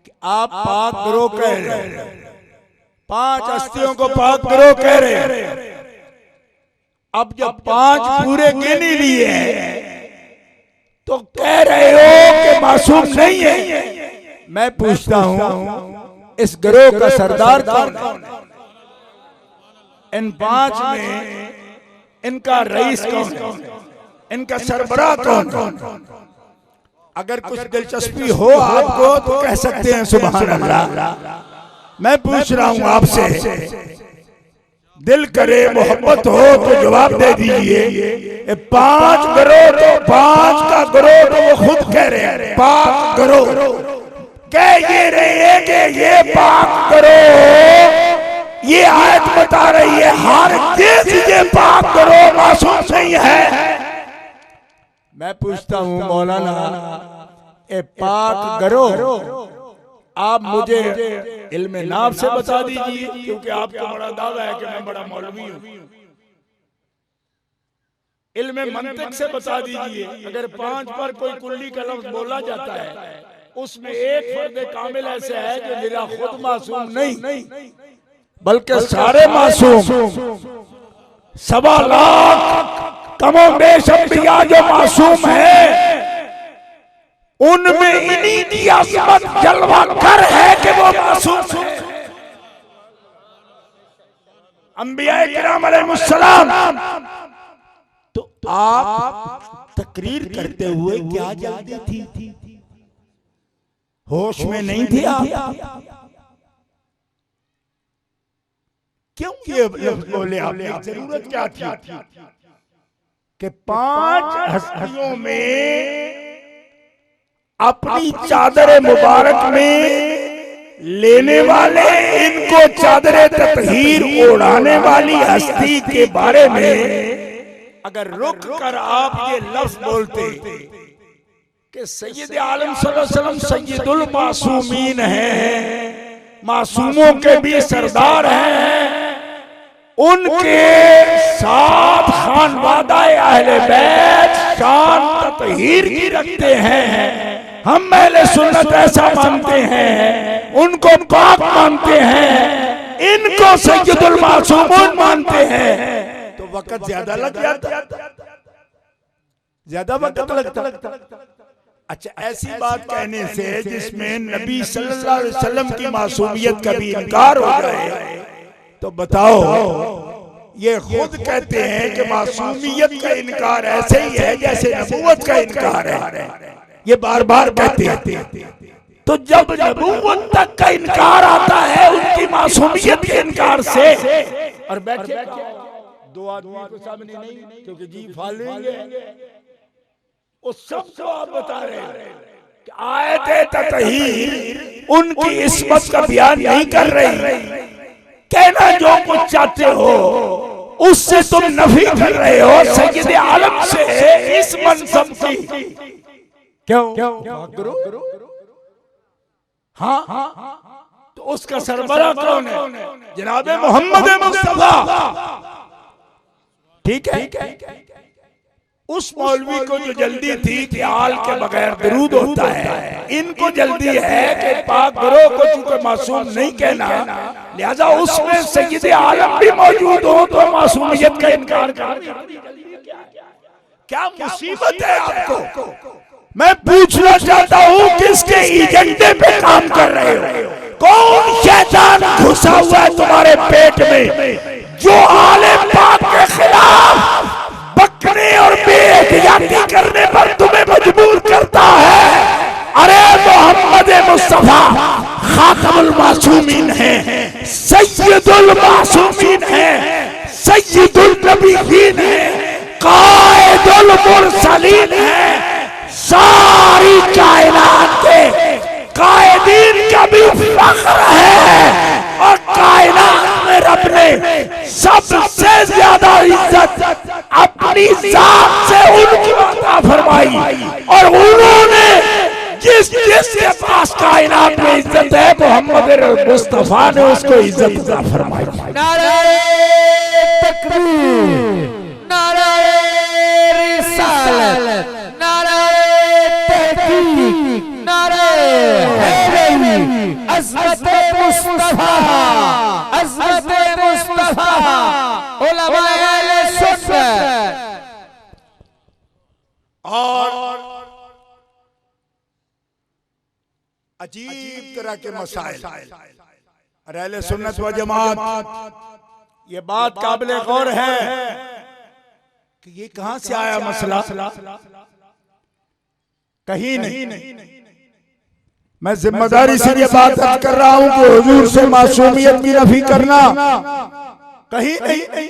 कि आप पाक करो कह रहे हैं, 5 हस्तियों को पाक करो कह रहे हैं, अब जब 5 पूरे गिन ही लिए हैं तो कह रहे हो कि मासूम नहीं है। मैं पूछता हूं इस गिरोह का सरदार कौन है? इन 5 में इनका रईस कौन है? इनका सरबराह कौन? अगर कुछ दिलचस्पी हो आपको तो कह सकते हैं सुभान अल्लाह। मैं पूछ रहा हूं आपसे, दिल करे मोहब्बत हो तो जवाब दे दीजिए। 5 गिरोह तो 5 का गिरोह तो वो खुद कह रहे हैं पाक गिरोह, कह ये रहे हैं कि ये पाक गिरोह, ये आयत बता रही है हरगिज़ ये पाक गिरोह मासूम नहीं है। मैं पूछता हूं मौलाना, ए पाक गिरोह आप मुझे इल्म नाफ से बता दीजिए, क्योंकि आपको बड़ा दावा है कि मैं बड़ा मौलवी हूं। इल्म मंतिक से बता दीजिए, अगर 5 पर कोई कुल्ली का लफ्ज बोला जाता है उसमें एक फर्द कामिल ऐसे है जो मेरा खुद मासूम नहीं बल्कि सारे मासूम, 1.25 लाख कमो बेश अंबिया जो मासूम है, उनमें इन्हीं की अज़मत जलवा कर है कि वो मासूम है। अंबिया किराम अलैहिमुस्सलाम, तो आप तकरीर करते हुए क्या जल्दी थी? होश में नहीं थे आप? क्यों ये लफ्ज़ बोले आपने? जरूरत क्या थी कि 5 हस्तियों में अपनी चादर मुबारक में लेने वाले, इनको चादर तत्हीर ओढ़ाने वाली हस्ती के बारे में अगर रुक कर आप ये लफ्ज़ बोलते कि सैयद आलम सल्लल्लाहु अलैहि वसल्लम सैयदुल मासूमीन हैं, मासूमों के भी सरदार हैं, उनके साथ खानवादाए अहले बैत शान तत्हीर की रखते हैं, हम अहले सुन्नत ऐसा मानते हैं, उनको पाक मानते हैं, इनको सैयदुल मासूमून मानते हैं, तो वक्त ज्यादा लग जाता, ज्यादा वक्त लगता। अच्छा, ऐसी बात कहने से जिसमें नबी सल्लल्लाहु अलैहि वसल्लम की मासूमियत का भी इनकार हो जाए, तो बताओ ये खुद कहते हैं कि मासूमियत का इनकार ऐसे ही है जैसे नबूवत का इनकार है, ये बार बार कहते हैं। तो जब नबूवत तक का इनकार आता है उनकी मासूमियत के इनकार से, और बैठे 2 आदमी को सामने नहीं, क्योंकि जी फालेंगे, उस सब को आप बता रहे हैं कि आयत तत्हीर उनकी इस्मत का बयान नहीं कर रही, कहना जो कुछ चाहते हो उससे तुम नफी कर रहे हो सैयद आलम से इस मनसब की। क्यों? हाँ, तो उसका सरबराह कौन है? जनाब मोहम्मद मुस्तफा। ठीक है, उस मौलवी को जो जल्दी थी कि आल के बगैर दरूद होता है, इनको जल्दी है कि पाक बरो को चूंकि मासूम नहीं कहना, लिहाजा उसमें सय्यद आलम भी मौजूद हो तो मासूमियत का इनकार कर। क्या मुसीबत है आपको? मैं पूछना चाहता हूँ किसके एजेंडे पे काम कर रहे हो? कौन शैतान घुसा हुआ है तुम्हारे पेट में जो आले पाक के खिलाफ बकने और बेइज्जती करने पर तुम्हें मजबूर करता है? अरे मोहम्मद मुस्तफा खातमुल मासूमीन है, सय्यदुल मासूमीन है, सय्यदुल नबीयीन है, कायदुल मुरसलीन है, सारी कायनात के कायदीन का भी फख्र है। और कायनात में रब ने सबसे ज्यादा इज्जत अपनी जात से उनको अता फरमाई, और उन्होंने जिसके पास कायनात में इज्जत है मोहम्मद मुस्तफा ने उसको इज्जत अता फरमाई। नारे तकबीर, नारे रिसालत, नारे तहकीक, नारे हैदरी, अज़मत मुस्तफा, अज़मत मुस्तफा, उलमाए अहले सुन्नत। और अजीब तरह के मसाइल, अहले सुन्नत व जमात, ये बात काबिल गौर है कि ये कहां से आया मसला? कहीं नहीं। मैं जिम्मेदारी से ये बात कर रहा हूं कि हुजूर से मासूमियत की नफी करना कहीं नहीं।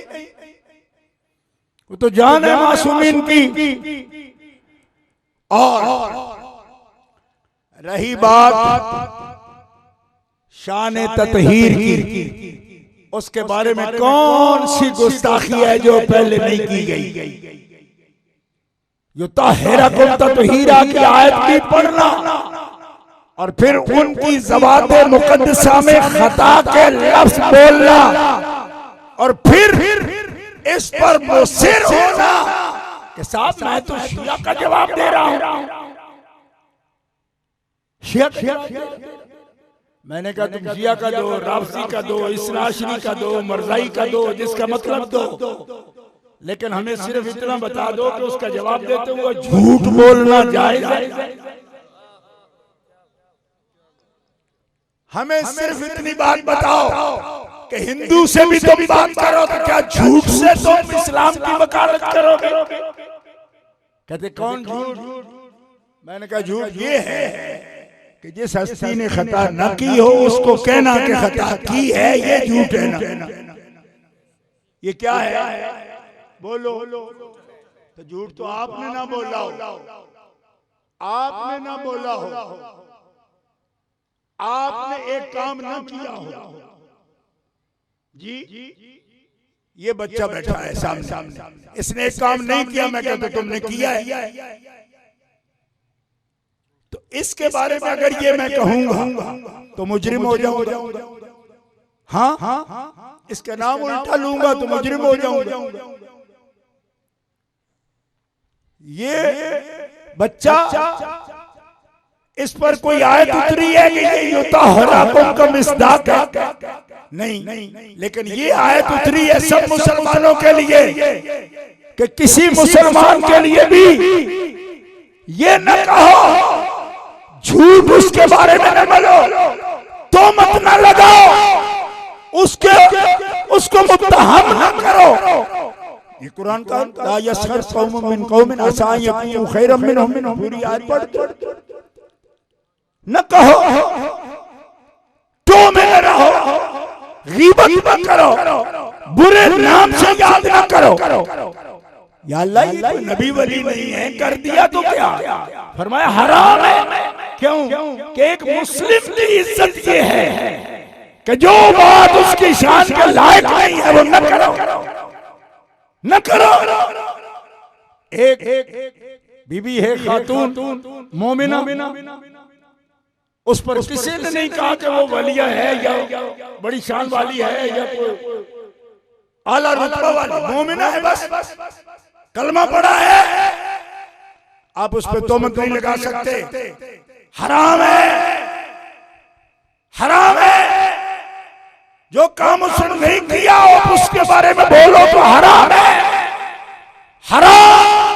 वो तो जान है मासूमीन की। और रही बात शान ततहीर की, उसके बारे में कौन सी गुस्ताखी है जो पहले नहीं की गई? यो ताहिरकुम ततहीरा की आयत भी पढ़ना और फिर उनकी ज़बाते मुक़द्दसा में खता के लफ्ज़ बोलना और फिर इस पर मुसिर होना कि साहब मैं तो शिया का जवाब दे रहा हूं। शिया मैंने कहा तुम शिया का दो, राफजी का दो, इस्नाशरी का दो, मरज़ाई का दो, जिसका मतलब दो, लेकिन हमें सिर्फ इतना बता दो कि उसका जवाब देते हुए झूठ बोलना जायज है। हमें सिर्फ इतनी बात बताओ कि हिंदू से भी तुम बात करो तो क्या झूठ से तुम इस्लाम की वकालत करोगे? कहते कौन झूठ? मैंने कहा झूठ ये है कि जिस हस्ती ने खता न की हो उसको कहना कि खता की है, ये झूठ है ना। ये क्या है? बोलो। तो झूठ तो आपने ना बोला हो, आपने ना बोला हो, आपने एक काम ना किया हो। जी ये बच्चा बैठा है सामने, इसने एक काम नहीं किया, मैं कहता तुमने किया है। तो इसके बारे में अगर ये मैं कहूंगा तो मुजरिम हो जाऊंगा। हाँ, इसका नाम उल्टा लूंगा तो मुजरिम हो जाऊंगा। ये बच्चा, इस पर कोई आयत उतरी है कि ये युताहराकुम का मिस्दाक है? नहीं, लेकिन ये आयत उतरी है सब मुसलमानों के लिए कि किसी मुसलमान के लिए भी ये न कहो, झूठ उसके बारे में न बोलो, तो मत न लगाओ, उसको मुत्तहम न करो। ये कुरान का ला यस्खर कौमुम मिन कौमिन असा अन यकूनु खैरम मिनहुम, पूरी आयत पढ़। न कहो, तो में न रहो, गीबत मत करो, बुरे नाम से याद न करो। या अल्लाह ये कोई नबी वली नहीं है, कर दिया तो क्या? फरमाया हराम है। क्यों? कि एक मुस्लिम की इज्जत ये है कि जो बात उसकी शान के लायक नहीं है वो न करो। एक बीबी है खातून मोमिना, उस पर किसी ने नहीं कहा कि वो वलिया है या बड़ी शान वाली है या कोई आला रुतबा वाली, मोमिना है, बस कलमा पढ़ा है, आप उस पर तोहमत नहीं लगा सकते। हराम है, हराम है। जो काम उसने नहीं किया और उसके बारे में बोलो तो हराम है, हराम।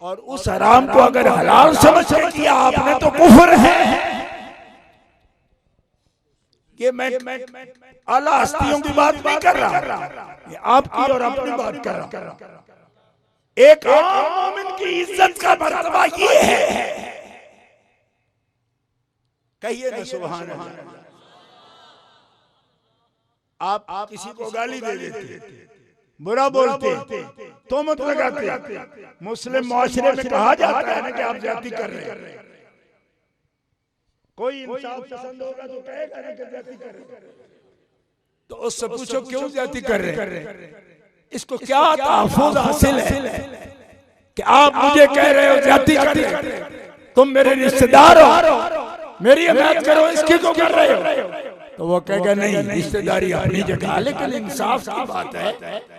और उस हराम को अगर हलाल समझ के किया आपने तो कुफ्र है। ये मैं आला हस्तियों की बात नहीं कर रहा, ये आपकी और अपनी बात कर रहा। एक आम मोमिन की इज्जत का मर्तबा ये है, कहिए ना सुभान अल्लाह। आप किसी को गाली दे देते, बुरा बोलते, तोहमत लगाते, मुस्लिम मुआशरे में कहा जाता है ना कि आप ज्यादती कर रहे हैं। कोई इंसाफ पसंद होगा तो कहेगा ना कि ज्यादती कर रहे हैं, तो उससे पूछो क्यों ज्यादती कर रहे हैं, इसको क्या तहफ़्फ़ुज़ हासिल है कि आप मुझे कह रहे हो ज्यादती कर रहे हो, तुम मेरे रिश्तेदार हो, मेरी हिमायत करो, इसकी क्यों कर रहे हो? तो वो कहेगा नहीं, रिश्तेदारी अपनी जगह, लेकिन इंसाफ की बात है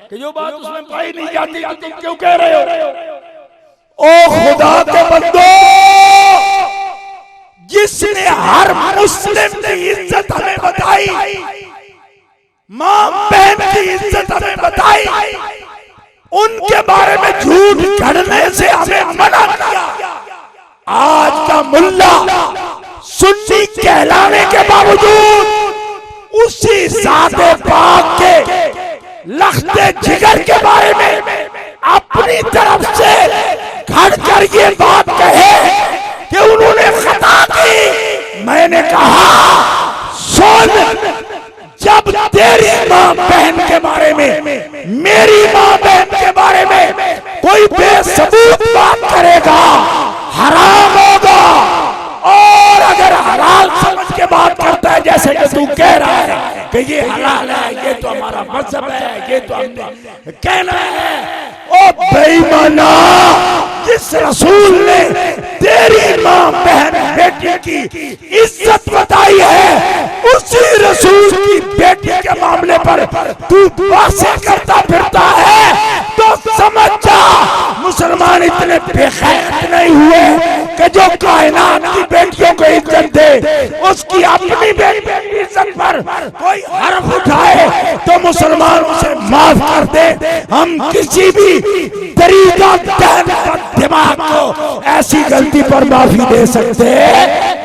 कि जो बात उसमें पाई नहीं जाती तो तुम क्यों कह रहे हो? ओ खुदा के बंदो, जिसने हर मुस्लिम की इज्जत हमें बताई, मां बहन की इज्जत हमें बताई, उनके बारे में झूठ गढ़ने से हमें मना किया। आज का मुल्ला सुन्नी कहलाने के बावजूद उसी ज़ाते पाक के लख्ते जिगर के बारे में अपनी तरफ से घड़ कर ये बात कहे कि उन्होंने खता की। मैंने कहा सुन, जब तेरी मां बहन के बारे में, मेरी मां बहन के बारे में कोई बेसबूत बात करेगा हराम होगा, और अगर हलाल समझ के बात करता है जैसे कि तू कह रहा है कि ये हलाल है, ये तो हमारा मजहब है, ये तो हमने कहना है, ओ बेईमाना, जिस रसूल ने तेरी मां बहन बेटी की इज्जत बताई है, उसी रसूल की बेटी के मामले पर तू बातें करता फिरता है, तो समझ जा मुसलमान इतने बेखैर नहीं हुए कि जो कायनात की बेटियों को इज्जत दे, उसकी अपनी बेटी की इज्जत पर कोई हर्फ उठाए तो मुसलमान उसे माफ कर दे। हम किसी भी तरीका दिमाग को ऐसी गलती पर माफी दे सकते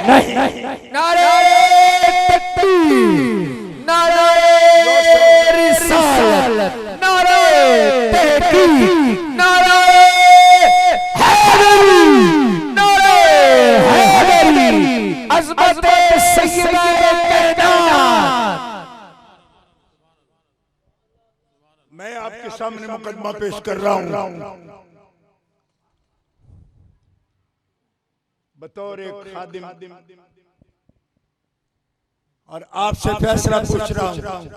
नहीं। नारे तकबीर, नारे रिसालत, नारे तहकीक, नारे हैदरी, नारे हैदरी, अज़मत सय्यदा कायनात। मैं आपके सामने मुकदमा पेश कर रहा हूं बतौर एक खादिम, और आपसे फैसला पूछ रहा हूं।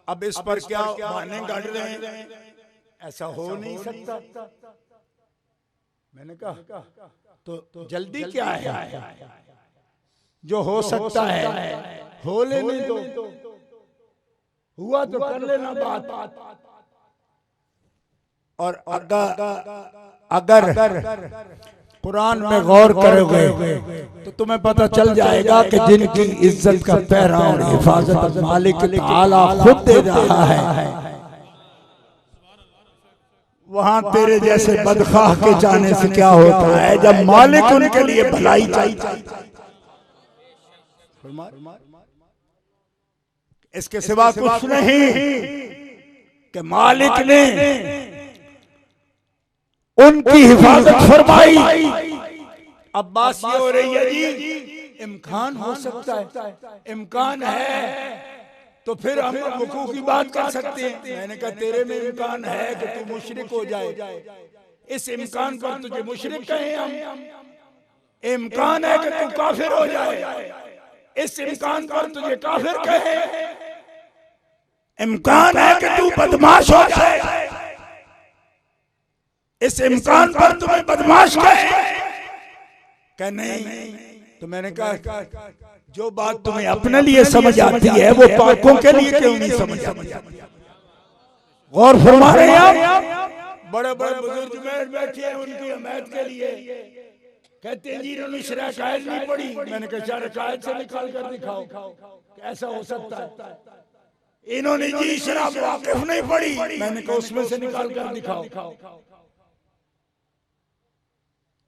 अब इस पर क्या माने गाड़ रहे हैं? ऐसा हो नहीं सकता। मैंने कहा तो जल्दी क्या है, जो हो सकता है हो लेने दो, हुआ तो कर लेना बात। और अगर कुरान में गौर करोगे तो तुम्हें पता चल जाएगा कि जिनकी इज्जत का पहरा और हिफाजत मालिक ताला खुद दे रहा है, वहां तेरे जैसे बदखाह के जाने से क्या होता है जब मालिक उनके लिए भलाई चाहिए। इसके सिवा कुछ नहीं कि मालिक ने उनकी हिफाजत फरमाई। अब बात ये हो रही है जी, इम्कान हो सकता है, इम्कान है तो फिर हम वकूफ की बात कर सकते हैं। मैंने कहा तेरे में इम्कान है कि तू मुशरिक हो जाए, इस इम्कान पर तुझे मुशरिक कहें हम। इम्कान है कि तू काफिर हो जाए, इस इम्कान पर तुझे काफिर कहें। इम्कान है कि तू बदमाश हो जाए, इस इम्कान पर तुम्हें बदमाश कहे नहीं। तो मैंने कहा जो बात तुम्हें अपने लिए समझ आती है वो पाकों के लिए क्यों नहीं समझ आती? गौर फरमा रहे हैं आप? बड़े बड़े बुजुर्ग में बैठे हैं उनकी हमायत के लिए, कहते हैं जी इन्होंने शरह कायद नहीं पढ़ी। मैंने कहा शरह कायद से निकाल कर दिखाओ, कैसा हो सकता है। इन्होंने जी शरह वाकिफ नहीं पढ़ी। मैंने कहा उसमें से निकाल कर दिखाओ।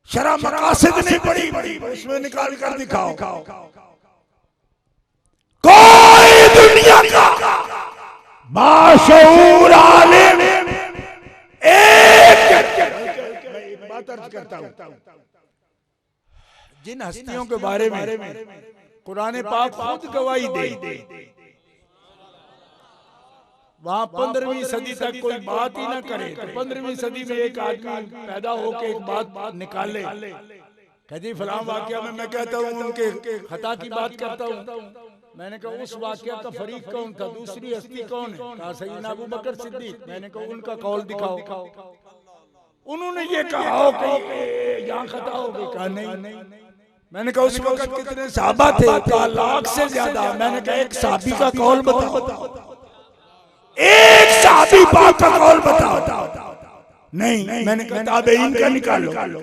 शरह मकासिद नहीं पढ़ी, उसमें निकाल कर दिखाओ। कोई दुनिया का बाशऊर आलिम एक बात अर्ज करता हूं, जिन हस्तियों के बारे में कुरान पाक खुद गवाही दे, वहां 15वीं सदी तक कोई बात ही ना करे, तो 15वीं सदी में एक आदमी पैदा होकर एक बात निकाले, कहती फलां वाकया में मैं कहता हूँ उनके खता की बात करता हूँ। मैंने कहा उस वाकया का फरीक कौन था, दूसरी हस्ती कौन है? कहा सैयदना अबू बकर सिद्दीक। मैंने कहा उनका कौल दिखाओ। उन्होंने ये कहा हो कि यहाँ खता हो गई। कहा नहीं। मैंने कहा उस वक्त कितने सहाबा थे? 1 लाख से ज्यादा। मैंने कहा एक सहाबी का कौल बताओ, एक सहाबी पाक का कौल बताओ। नहीं। मैंने कहा ताबईन का निकालो।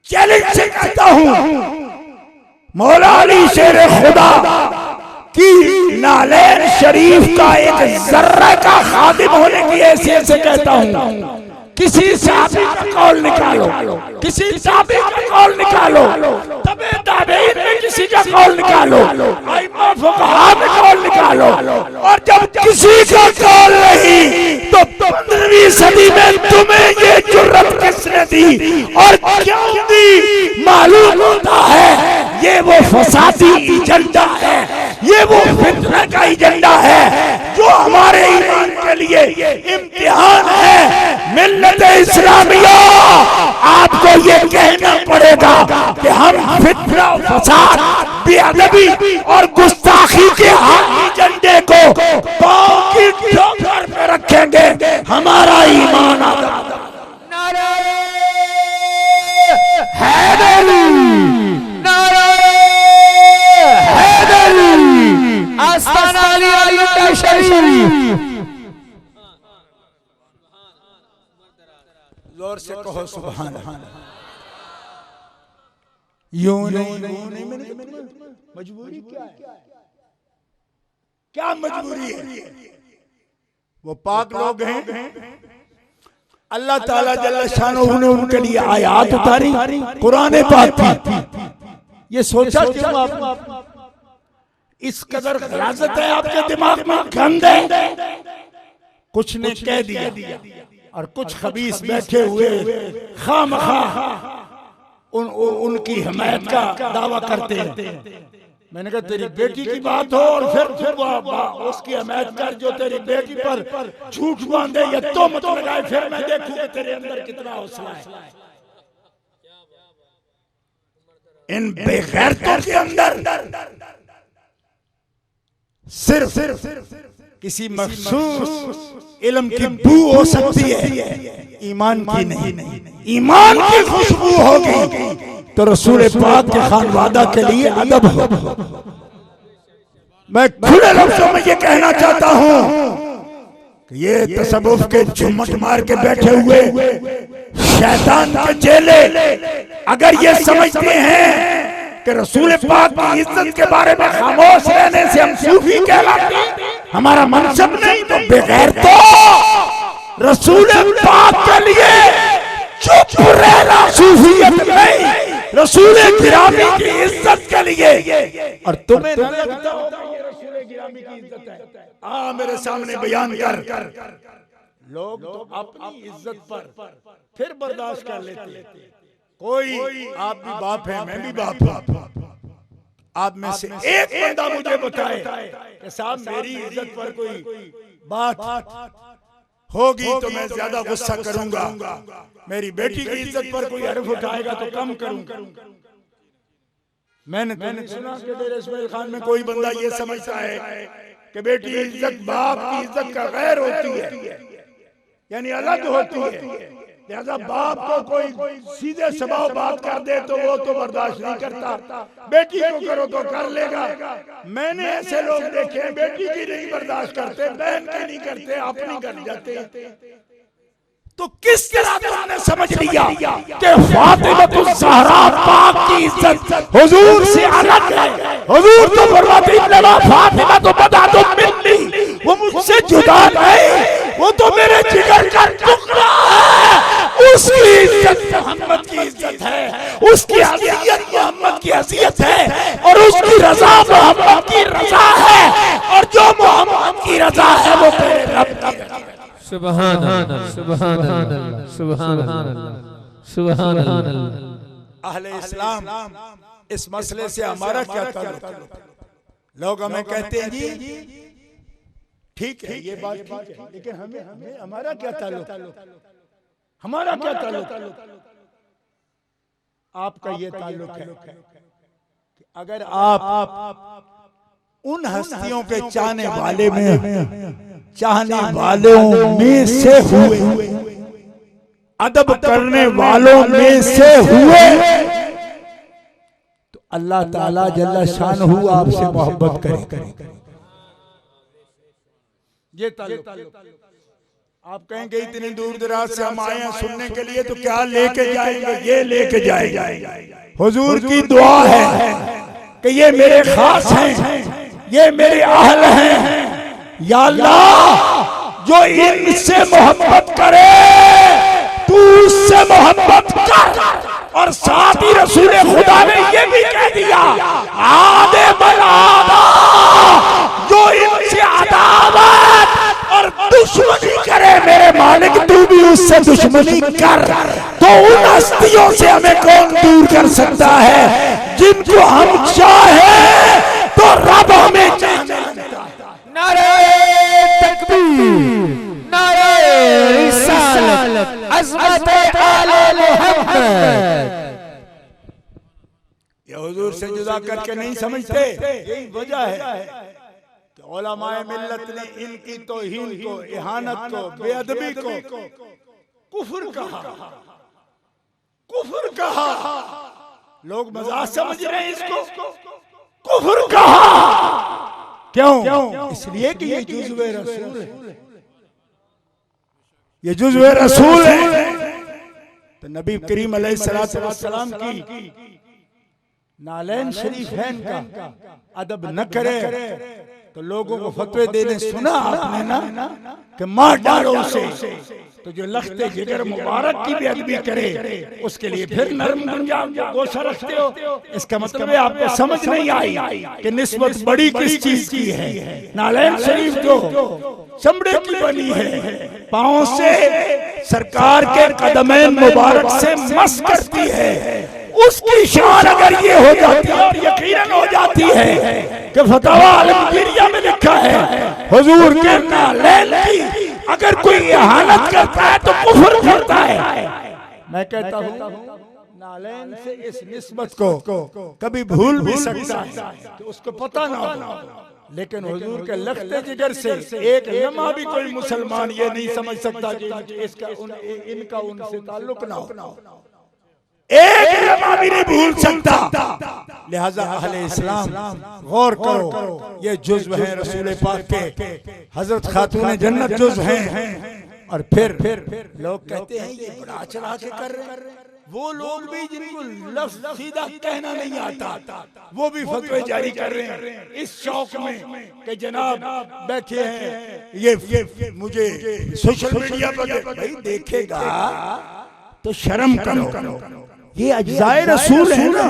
चैलेंज से कहता हूँ मौला अली शेर खुदा की नालैन शरीफ का एक जर्रा का खादिम होने की हैसियत से कहता हूँ, किसी सहाबी का कौल निकालो, किसी सहाबी का कौल निकालो, तबे ताबईन में किसी का कौल निकालो, आइम्मा फुक़हा में कौल निकालो। और जब किसी का कौल नहीं तो 15वीं सदी में तुम्हें ये जुर्रत किसने दी और क्यों दी? मालूम होता है ये वो फसादी एजेंडा है, ये वो फितना का एजेंडा है जो हमारे ईमान के लिए इम्तिहान है। मिल्लत इस्लामिया आपको ये कहना पड़ेगा कि हम फितना, फसाद, बेअदबी और गुस्ताखी के एजेंडे को पांव की ठोकर पे रखेंगे। हमारा ईमान नारे हैदरी, नारे हैदरी, आस्ताना अली अली शरीफ। जोर से कहो सुभान अल्लाह। यूं नहीं। मजबूरी क्या है? क्या मजबूरी है? वो पाक लोग हैं, अल्लाह ताला जल्ल शानहू ने उनके लिए आयात उतारी, कुरान पाक थी। ये सोचा क्यों आपने? इस कदर गलाजत है आपके दिमाग में, गंद है। कुछ ने कह दिया और कुछ खबीस बैठे हुए खामखा उनकी हिमायत का दावा करते हैं। मैंने कहा तेरी बेटी की बात हो और फिर उसकी हिमायत कर जो तेरी बेटी पर झूठ बांधे या तो मत लगाए, फिर मैं देखूं कि तेरे अंदर कितना हौसला है। इन बेगैरतों के अंदर सिर्फ किसी मखसूस इल्म की बू हो सकती है, ईमान की नहीं। ईमान की खुशबू होगी तो रसूल पाक के खानवादा के लिए अदब हो। मैं खुले लफ्जों में ये कहना चाहता हूँ कि ये तसव्वुफ के झुम्मट मार के बैठे हुए शैतान के चेले अगर ये समझते हैं कि रसूल पाक की इज्जत के बारे में खामोश रहने से हम सूफी कहलाते हैं, हमारा मनसब नहीं, तो बगैर तो रसूल पाक के लिए चुप रहना सूफियत नहीं, रसूल गिरामी की इज्जत के लिए। और तुम्हें न लगता होगा ये रसूल गिरामी की इज्जत है? आ मेरे सामने बयान कर। लोग तो अपनी इज्जत पर फिर बर्दाश्त कर लेते हैं। कोई आप भी बाप है, मैं भी बाप हूं, आप में से एक बंदा मुझे बताए कि साहब मेरी इज्जत पर कोई बात होगी तो मैं ज्यादा गुस्सा करूंगा, मेरी बेटी की इज्जत पर कोई हर्फ उठाएगा तो कम करूंगा। मैंने सुना कि डेरे इस्माइल खान में कोई बंदा ये समझता है कि बेटी की इज्जत बाप की इज्जत का गैर होती है, यानी अलग होती है। लिहाजा बाप को कोई सीधे स्वभाव बात कर दे तो वो तो बर्दाश्त नहीं करता, बेटी को करो तो कर लेगा। मैंने ऐसे लोग देखे बेटी की नहीं बर्दाश्त करते, बहन की नहीं करते, अपनी कर जाते। तो किस तरह तुमने समझ लिया कि फातिमा ज़हरा पाक की इज्जत हुजूर से अलग है? हुजूर तो फरमाते हैं फातिमा तो बदातो मिन्नी, वो मुझसे जुदा नहीं, वो तो मेरे जिगर का टुकड़ा है। उसकी इज्जत मोहम्मद की इज्जत है, उसकी हसीयत मोहम्मद की हसीयत है, और उसकी रजा मोहम्मद की रजा है, और जो मोहम्मद की रजा है वो तेरे रब की रजा है। सुभान अल्लाह, सुभान अल्लाह, सुभान अल्लाह, सुभान अल्लाह। अहले इस्लाम, इस मसले से हमारा क्या ताल्लुक? लोग हमें कहते हैं जी ठीक है, ये बात ठीक है, लेकिन हमें हमारा क्या ताल्लुक? हमारा क्या ताल्लुक? आपका ये ताल्लुक है कि अगर आप उन हस्तियों के चाहने वालों में से हुए, अदब करने वालों में से हुए, तो अल्लाह ताला जल्ला शानहू आपसे मोहब्बत करे। ये आप कहेंगे इतनी दूर दराज से हम आए हैं सुनने के लिए, तो क्या लेके जाएंगे? ये लेके जाएंगे। हुजूर की दुआ है कि ये मेरे खास हैं, ये मेरे अहल हैं, या अल्लाह जो इनसे मोहब्बत करे तू उससे मोहब्बत कर। और साथ ही रसूल खुदा ने ये भी कह दिया आदे बलादा, जो इनसे अदावत और दुश्मनी करे मेरे मालिक तू भी उससे दुश्मनी कर। तो उन हस्तियों से हमें कौन दूर कर सकता है जिनको हम चाहे तो रब हमें चाहने लगता है। नारे तकबीर, नारे रिसालत, अज़मत आले मोहम्मद। ये हुजूर से जुदा करके नहीं समझते, यही वजह है कि उलमाए मिल्लत ने इनकी तौहीन को, इहानत को, बेअदबी को कुफ्र कहा, कुफ्र कहा। लोग मजाक समझ रहे हैं इसको, कुफ्र कहा। क्यों? इसलिए कि ये जुज़्वे रसूल है, ये जुज़्वे रसूल है। तो नबी करीम अलैहिस्सलातु वस्सलाम की नालैन शरीफैन का अदब न करे तो लोगों को फतवे देने सुना आपने ना कि मार डालो उसे। तो जो लख्ते जिगर मुबारक की भी अदबी करे उसके लिए फिर नरम बन जाओ, गोशा रखते हो। इसका मतलब है आपको समझ नहीं आई कि निस्बत बड़ी किस चीज की है। नालैन शरीफ जो चमड़े की बनी है, पांव से सरकार के कदमैन मुबारक से मस करती है, उसकी शान अगर ये हो जाती है और यकीनन हो जाती है कि फतवा अलमगीरिया में लिखा है हुजूर के नालैन की अगर कोई इहानत करता है तो कुफ्र करता है। मैं कहता हूँ नालैन से इस निस्बत को कभी भूल भी सकता है कि उसको पता ना हो, लेकिन हुजूर के लख्ते जिगर से एक लम्हा भी कोई मुसलमान ये नहीं समझ सकता कि इसका इनका उनसे ताल्लुक ना हो, एक लम्हा भी नहीं भूल सकता। लिहाजा अहले इस्लाम गौर करो, ये जुज़्व है रसूल पाक के, हजरत खातून जन्नत जुज़्व हैं। और फिर लोग कहते हैं ये बड़ा चढ़ा के कर रहे हैं। वो लोग भी जिनको लफ्ज़ सीधा कहना नहीं आता वो भी फतवे जारी कर रहे हैं इस शौक में कि जनाब बैठे हैं ये मुझे सोशल मीडिया पर भाई देखेगा तो शर्म करो। ये अज्जाए रसूल है ना,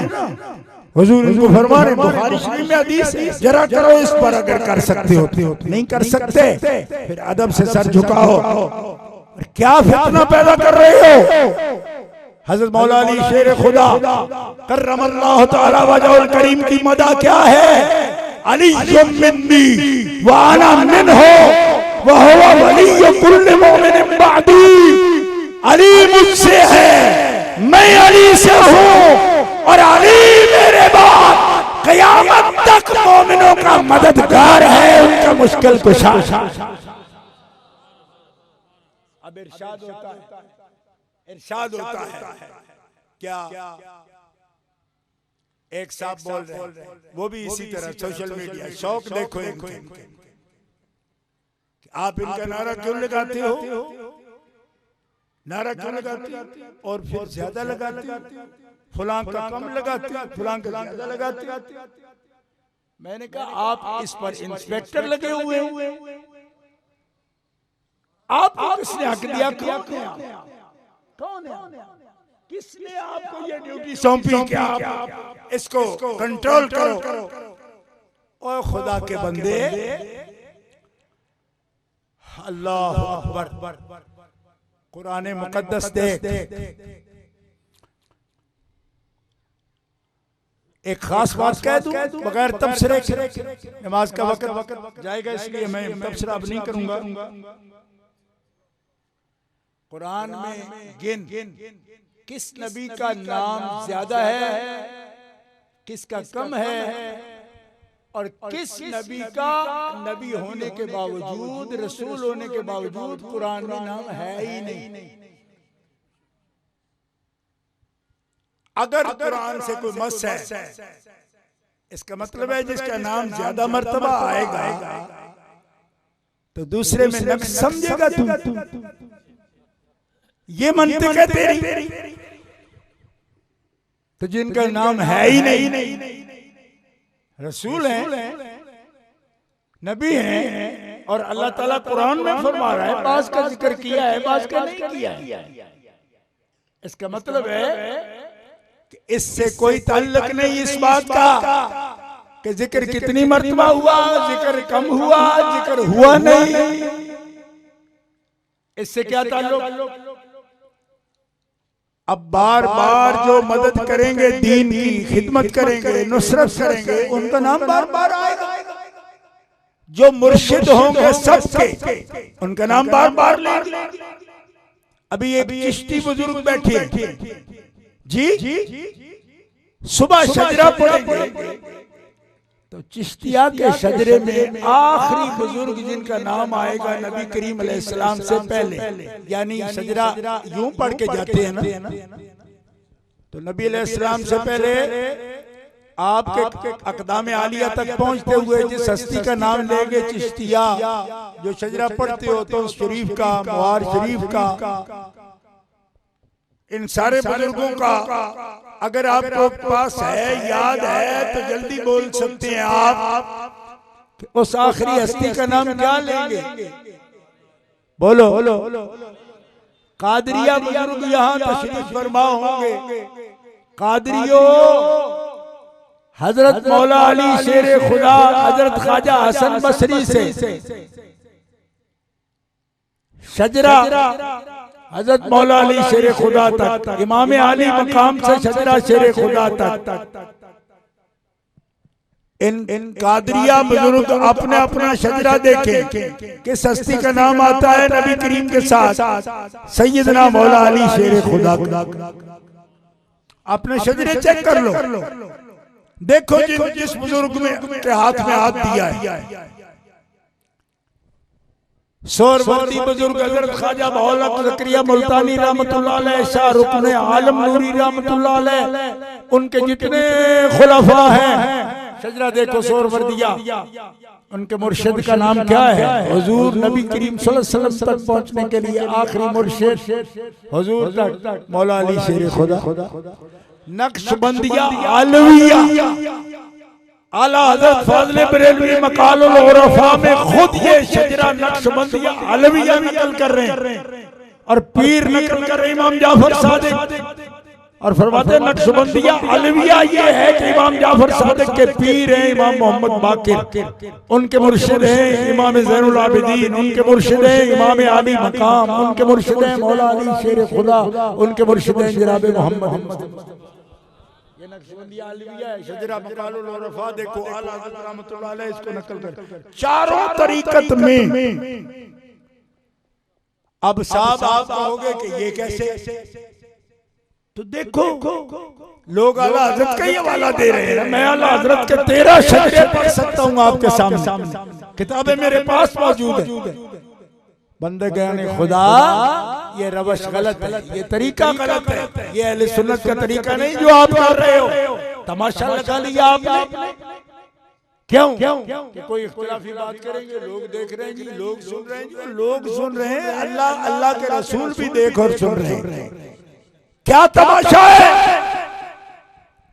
हुजूर इनको फरमा रहे बुखारी शरीफ में हदीस है, जरा करो इस पर अगर कर सकते हो, नहीं कर सकते फिर अदब से सर झुकाओ। और क्या फितना पैदा कर रहे हो? हजरत मौला अली शेर खुदा कर्रमल्लाहु तआला वजहुल करीम की मदा क्या है? अली मिन्नी व अना मिन्हु व हुवा वलिय्यु कुल्लि मुमिनिन बअदी। अली मुझसे है, मैं अली से हूँ और अली मेरे बाद क़यामत तक मोमिनों का मददगार है, उनका मुश्किल कुशा। अब इरशाद होता है, इरशाद होता है क्या एक साहब बोल रहे हैं, वो भी इसी तरह सोशल मीडिया शौक देखो इनके, आप इनका नारा क्यों लगाते हो? नारा क्यों लगाती और फिर ज्यादा लगाती, फलां का कम लगाती, फलां का ज्यादा लगाती। मैंने कहा आप इस पर इंस्पेक्टर लगे हुए हैं, आपको किसने हक दिया? कौन है? किसने आपको ये ड्यूटी सौंपी कि आप इसको कंट्रोल करो? और खुदा के बंदे, अल्लाह अकबर, कुरान मुकद्दस देख, एक खास बात कह दूं बगैर तबसरे के, नमाज का वक्त जाएगा इसलिए मैं तबसरा अब नहीं करूंगा। कुरान में गिन किस नबी का नाम ज्यादा है, किसका कम है, और किस नबी का नबी होने के बावजूद, रसूल होने के बावजूद कुरान में नाम है ही नहीं। अगर कुरान से कोई मस है, इसका मतलब है जिसका नाम ज्यादा मर्तबा आएगा तो दूसरे में नक्श समझेगा तू। ये मनतिक है तेरी। तो जिनका नाम है ही नहीं, रसूल हैं, नबी हैं, और अल्लाह ताला कुरान में फरमा रहा है बाज का जिक्र किया है, बाज का नहीं किया है। इसका मतलब है कि इससे कोई ताल्लुक नहीं इस बात का कि जिक्र कितनी मर्तबा हुआ, जिक्र कम हुआ, जिक्र हुआ नहीं, इससे क्या ताल्लुक? अब बार बार जो मदद करेंगे, दीन की खिदमत करेंगे, नुसरत करेंगे, उनका नाम बार बार आएगा। जो मुर्शिद होंगे सबके, उनका नाम बार बार लेंगे। अभी एक चिश्ती बुजुर्ग बैठे जी, सुबह शजरा पढ़ेंगे तो चिश्तिया के शजरे में आखिरी बुजुर्ग जिनका नाम आएगा नबी करीम अलैहिस्सलाम से पहले, यानी शजरा यूं पढ़ के जाते हैं ना, तो नबी अलैहिस्सलाम से पहले आपके अक़दाम आलिया तक पहुंचते हुए जिस हस्ती का नाम लेंगे चिश्तिया, जो शजरा पढ़ते हो तो शरीफ का, मुहार शरीफ का, इन सारे बुजुर्गों का अगर आपको पास है, याद है, तो जल्दी बोल सकते हैं आप उस आखिरी हस्ती का नाम क्या लेंगे? बोलो। कादरिया बुजुर्ग यहाँ तशरीफ फरमा होंगे। कादरियो, हजरत मौला अली शेर खुदा, हजरत ख्वाजा हसन बसरी से शजरा, हजरत मौला अली शेर खुदा तक, इमाम अली मकाम से शजरा शेर खुदा तक, इन कादरिया बुजुर्ग अपने अपना शजरा देखें किस हस्ती का नाम आता है नबी करीम के साथ, सैयदना मौला अली शेर खुदा। अपने शजरे चेक कर लो, देखो जिस बुजुर्ग में के हाथ में हाथ दिया है। सोरवर्दी बुजुर्ग हजरत ख्वाजा मौला ज़करिया मुल्तानी रहमतुल्लाह अलैह, शाह रुकन आलम नूरी रहमतुल्लाह अलैह, उनके जितने खुलफा हैं, शजरा देखो सोरवर्दिया, उनके मुर्शिद का नाम क्या है? हुजूर नबी करीम सल्लल्लाहु अलैहि वसल्लम तक पहुंचने के लिए आखिरी मुर्शिद हुजूर तक मौला अली शेर खुदा। नक्शबंदिया आलविया, आला हज़रत फाज़िल बरेलवी मकालुल उरफा में खुद ये शजरा नक्शबंदिया अलविया नकल कर रहे हैं, और पीर नकल कर रहे इमाम जाफर सादिक, और फरमाते नक्शबंदिया अलविया ये है कि इमाम जाफर सादिक के पीर हैं इमाम मोहम्मद बाकिर, उनके मुर्शिद हैं इमाम ज़ैनुल आबिदीन, उनके मुर्शिद हैं इमाम अली मकाम, उनके मुर्शिद हैं मौला अली शेर खुदा, उनके मुर्शिद हैं जनाब मोहम्मद। ये नक्शबंदिया अलविया है, शजरा मकालुल उरफा देखो, आला हज़रत रहमतुल्लाह अलैह इसको नकल कर। चारों तरीकत में अब साहब आप कहोगे कि ये कैसे, तो देखो लोग आला हज़रत का ही हवाला दे रहे हैं, मैं आला हज़रत के 13 शजरे पढ़ सकता हूँ आपके सामने, किताबें मेरे पास मौजूद है। बंदगाने खुदा, ये रवश गलत है, ये तरीका गलत है, ये अहले सुन्नत का तरीका नहीं जो आप कर रहे हो। तमाशा लगा लिया आपने, क्यों कि कोई इख्तिलाफी बात करेंगे, लोग देख रहे हैं जी, लोग सुन रहे हैं जी, लोग सुन रहे हैं, अल्लाह अल्लाह के रसूल भी देख और सुन रहे हैं। क्या तमाशा है?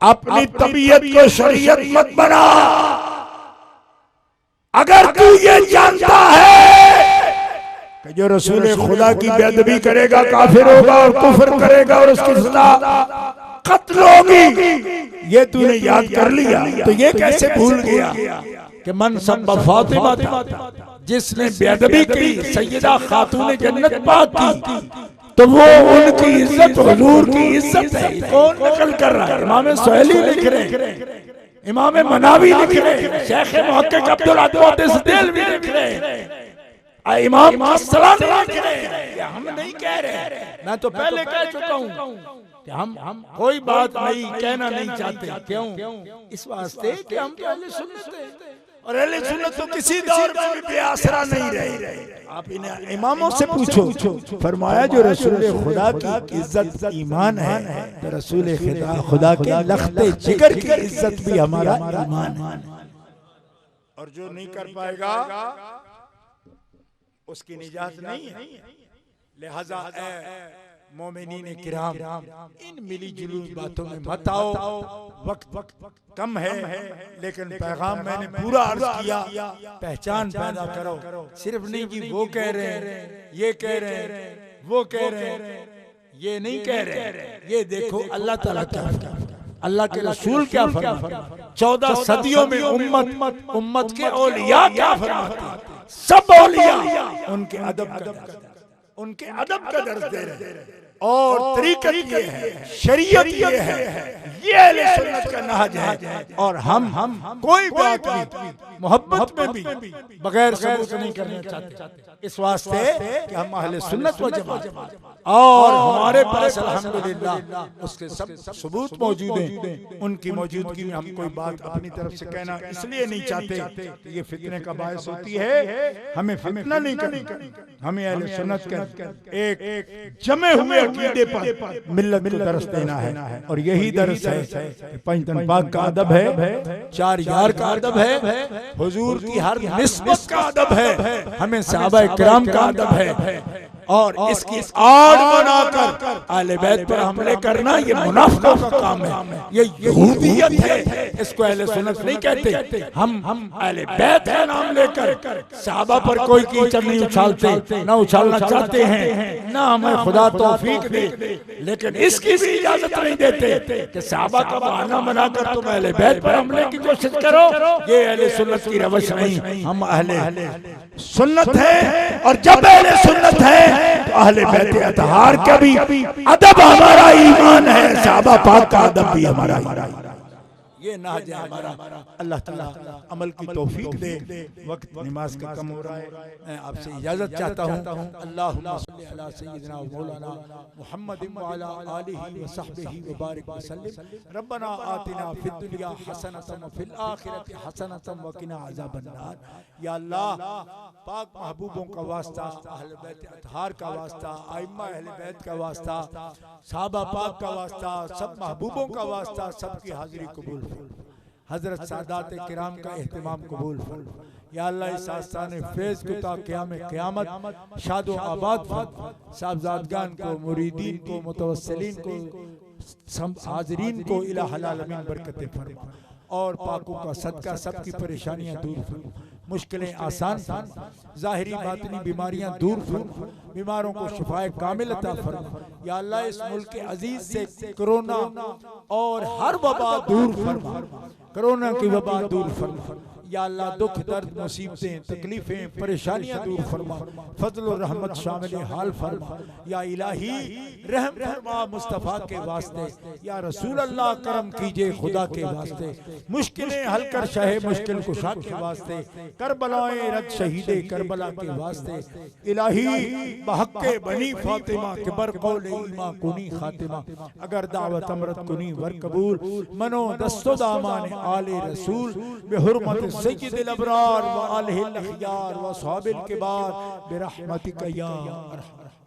अपनी तबीयत को शरीयत मत बना। अगर तू ये जानता है कि जो रसूल खुदा की बेअदबी करेगा काफिर होगा और कुफ्र करेगा और उसकी सजा कत्ल होगी, ये तूने याद कर लिया, तो ये कैसे भूल गया कि मन सब्बा फातिमा था, जिसने बेअदबी की सैयदा खातून जन्नत पाक की, तो वो उनकी इज्जत हुजूर की इज्जत है। कौन नकल कर रहा है? इमाम सुहैली लिख रहे हैं, इमाम मनावी लिख रहे हैं, शेख मुहक्किक अब्दुल अदीस देलवी लिख रहे हैं, इमाम अस्सलानी लिख रहे हैं। हम नहीं कह रहे, मैं तो पहले कह चुका हूं कि हम कोई बात नहीं कहना नहीं चाहते। क्यों? इस वास्ते कि हम तो अहले सुन्नत हैं, और अहले सुन्नत तो किसी दौर में भी बेआसरा नहीं रहे। आप इन इमामों से पूछो, फरमाया जो रसूल खुदा की इज्जत ईमान है, तो रसूल खुदा के लख्ते जिगर की इज्जत भी हमारा ईमान है। और जो नहीं कर पाएगा उसकी निजात नहीं है। लिहाजा मोमिनीन किराम, इन मिली जुली बातों में मत आओ। वक्त कम है, लेकिन पैगाम मैंने पूरा अर्ज किया। पहचान पैदा करो, सिर्फ नहीं कि वो कह रहे हैं, ये कह रहे हैं, वो कह रहे हैं, ये नहीं कह रहे। ये देखो अल्लाह ताला क्या, अल्लाह के रसूल क्या फरमाते, 14 सदियों में उम्मत के औलिया क्या फरमाते। सब औलिया उनके उनके अदब का दर्ज दे रहे हैं। और तरीक़त ये है, शरीयत ये है, ये अहले सुन्नत का नहज है। और हम कोई बात नहीं मोहब्बत में भी बगैर सबूत नहीं करना चाहते। इस वास्ते कि हम अहले सुन्नत व जमात, और हमारे पास अल्हम्दुलिल्लाह उसके सब सबूत मौजूद हैं। उनकी मौजूदगी में हम कोई बात अपनी तरफ से कहना इसलिए नहीं चाहते कि ये फितने का बायस होती है। हमें फितना नहीं करनी, हमें अहले सुन्नत के एक जमे हुए अकीदे पर मिल्लत को दर्स देना है। और यही दर्स है, पंचतन पाक का अदब है, चार यार का अदब है, हुजूर की हर निस्बत का अदब है, हमें सहाबा किराम का अदब है। और इसकी आड़ बनाकर अहले बैत पर हमले करना ये मुनाफिकों का काम है, ये यहूदियत है। इसको अहले सुन्नत नहीं कहते। हम अहले बैत का नाम लेकर सहाबा पर कोई कीचड़ नहीं उछालते, ना उछालना चाहते हैं, ना हमें खुदा तौफीक दे। लेकिन इसकी भी इजाजत नहीं देते कि सहाबा का बहाना बनाकर तुम अहले बैत पर हमले की कोशिश करो। ये अहले सुन्नत की रवश नहीं। हम अहले सुन्नत है, और जब अहले सुन्नत है तो अहले बैत अतहार का भी अदब हमारा ईमान है, सहाबा पाक का अदब भी हमारा ईमान। ये नाज है हमारा। अल्लाह ताला अमल की तौफीक दे। वक्त नमाज का कम हो रहा है, मैं आपसे इजाजत चाहता हूँ। अल्लाहुम्मा सल्ली अला सय्यिदिना व मौलाना मुहम्मद व अला आलिहि व सहबिहि व बारिक व सल्लिम। रब्बना आतिना फिद दुनिया हसनतन व फिल आखिरति हसनतन व क़िना अज़ाबन नार। या अल्लाह, पाक महबूबों का वास्ता, अहले बैत अतहार का वास्ता, आइम्मा अहले बैत का वास्ता, सहाबा पाक का वास्ता, सब महबूबों का वास्ता, सबकी हाजिरी कबूल फरमा। हजरत सादात किराम का एहतमाम कबूल फरमा। या अल्लाह इस आस्ताने फैज़ को ता क़यामत शादो आबाद फरमा। साहबजादगान को, मुरीदीन को, मुतवस्सिलीन को, सब हाज़रीन को इला हलाल अमीन बरकतें फरमा। और पाकों का सदका सबकी परेशानियां दूर फरमा, मुश्किलें आसान फरमा, ज़ाहिरी बातिनी बीमारियां दूर फरमा, बीमारों को शिफाए कामिल अता फरमा। या अल्लाह इस मुल्क के अजीज से कोरोना और हर वबा दूर फरमा, कोरोना की वबा दूर फरमा। या अल्लाह दुख दर्द मुसीबतें तकलीफें परेशानियां दूर फरमा, फजल और रहमत शामिल हाल फरमा। या इलाही रहम फरमा मुस्तफ़ा के वास्ते, या रसूल अल्लाह करम कीजिए खुदा के वास्ते, मुश्किलें हल कर शाहे मुश्किल कुशा के वास्ते, करबलाए रद शहीदे करबला के वास्ते। इलाही बहक्के बनी फातिमा के बर कौल ईमा कुनी खातिमा, अगर दावत अमरत कुनी वर कबूल, मनो दस्तो दामान आले रसूल, बेहुरमत सय्यिदिल अबरार व आलिहिल अखयार व अस्हाबिल किबार बिरहमतिका या अरहम।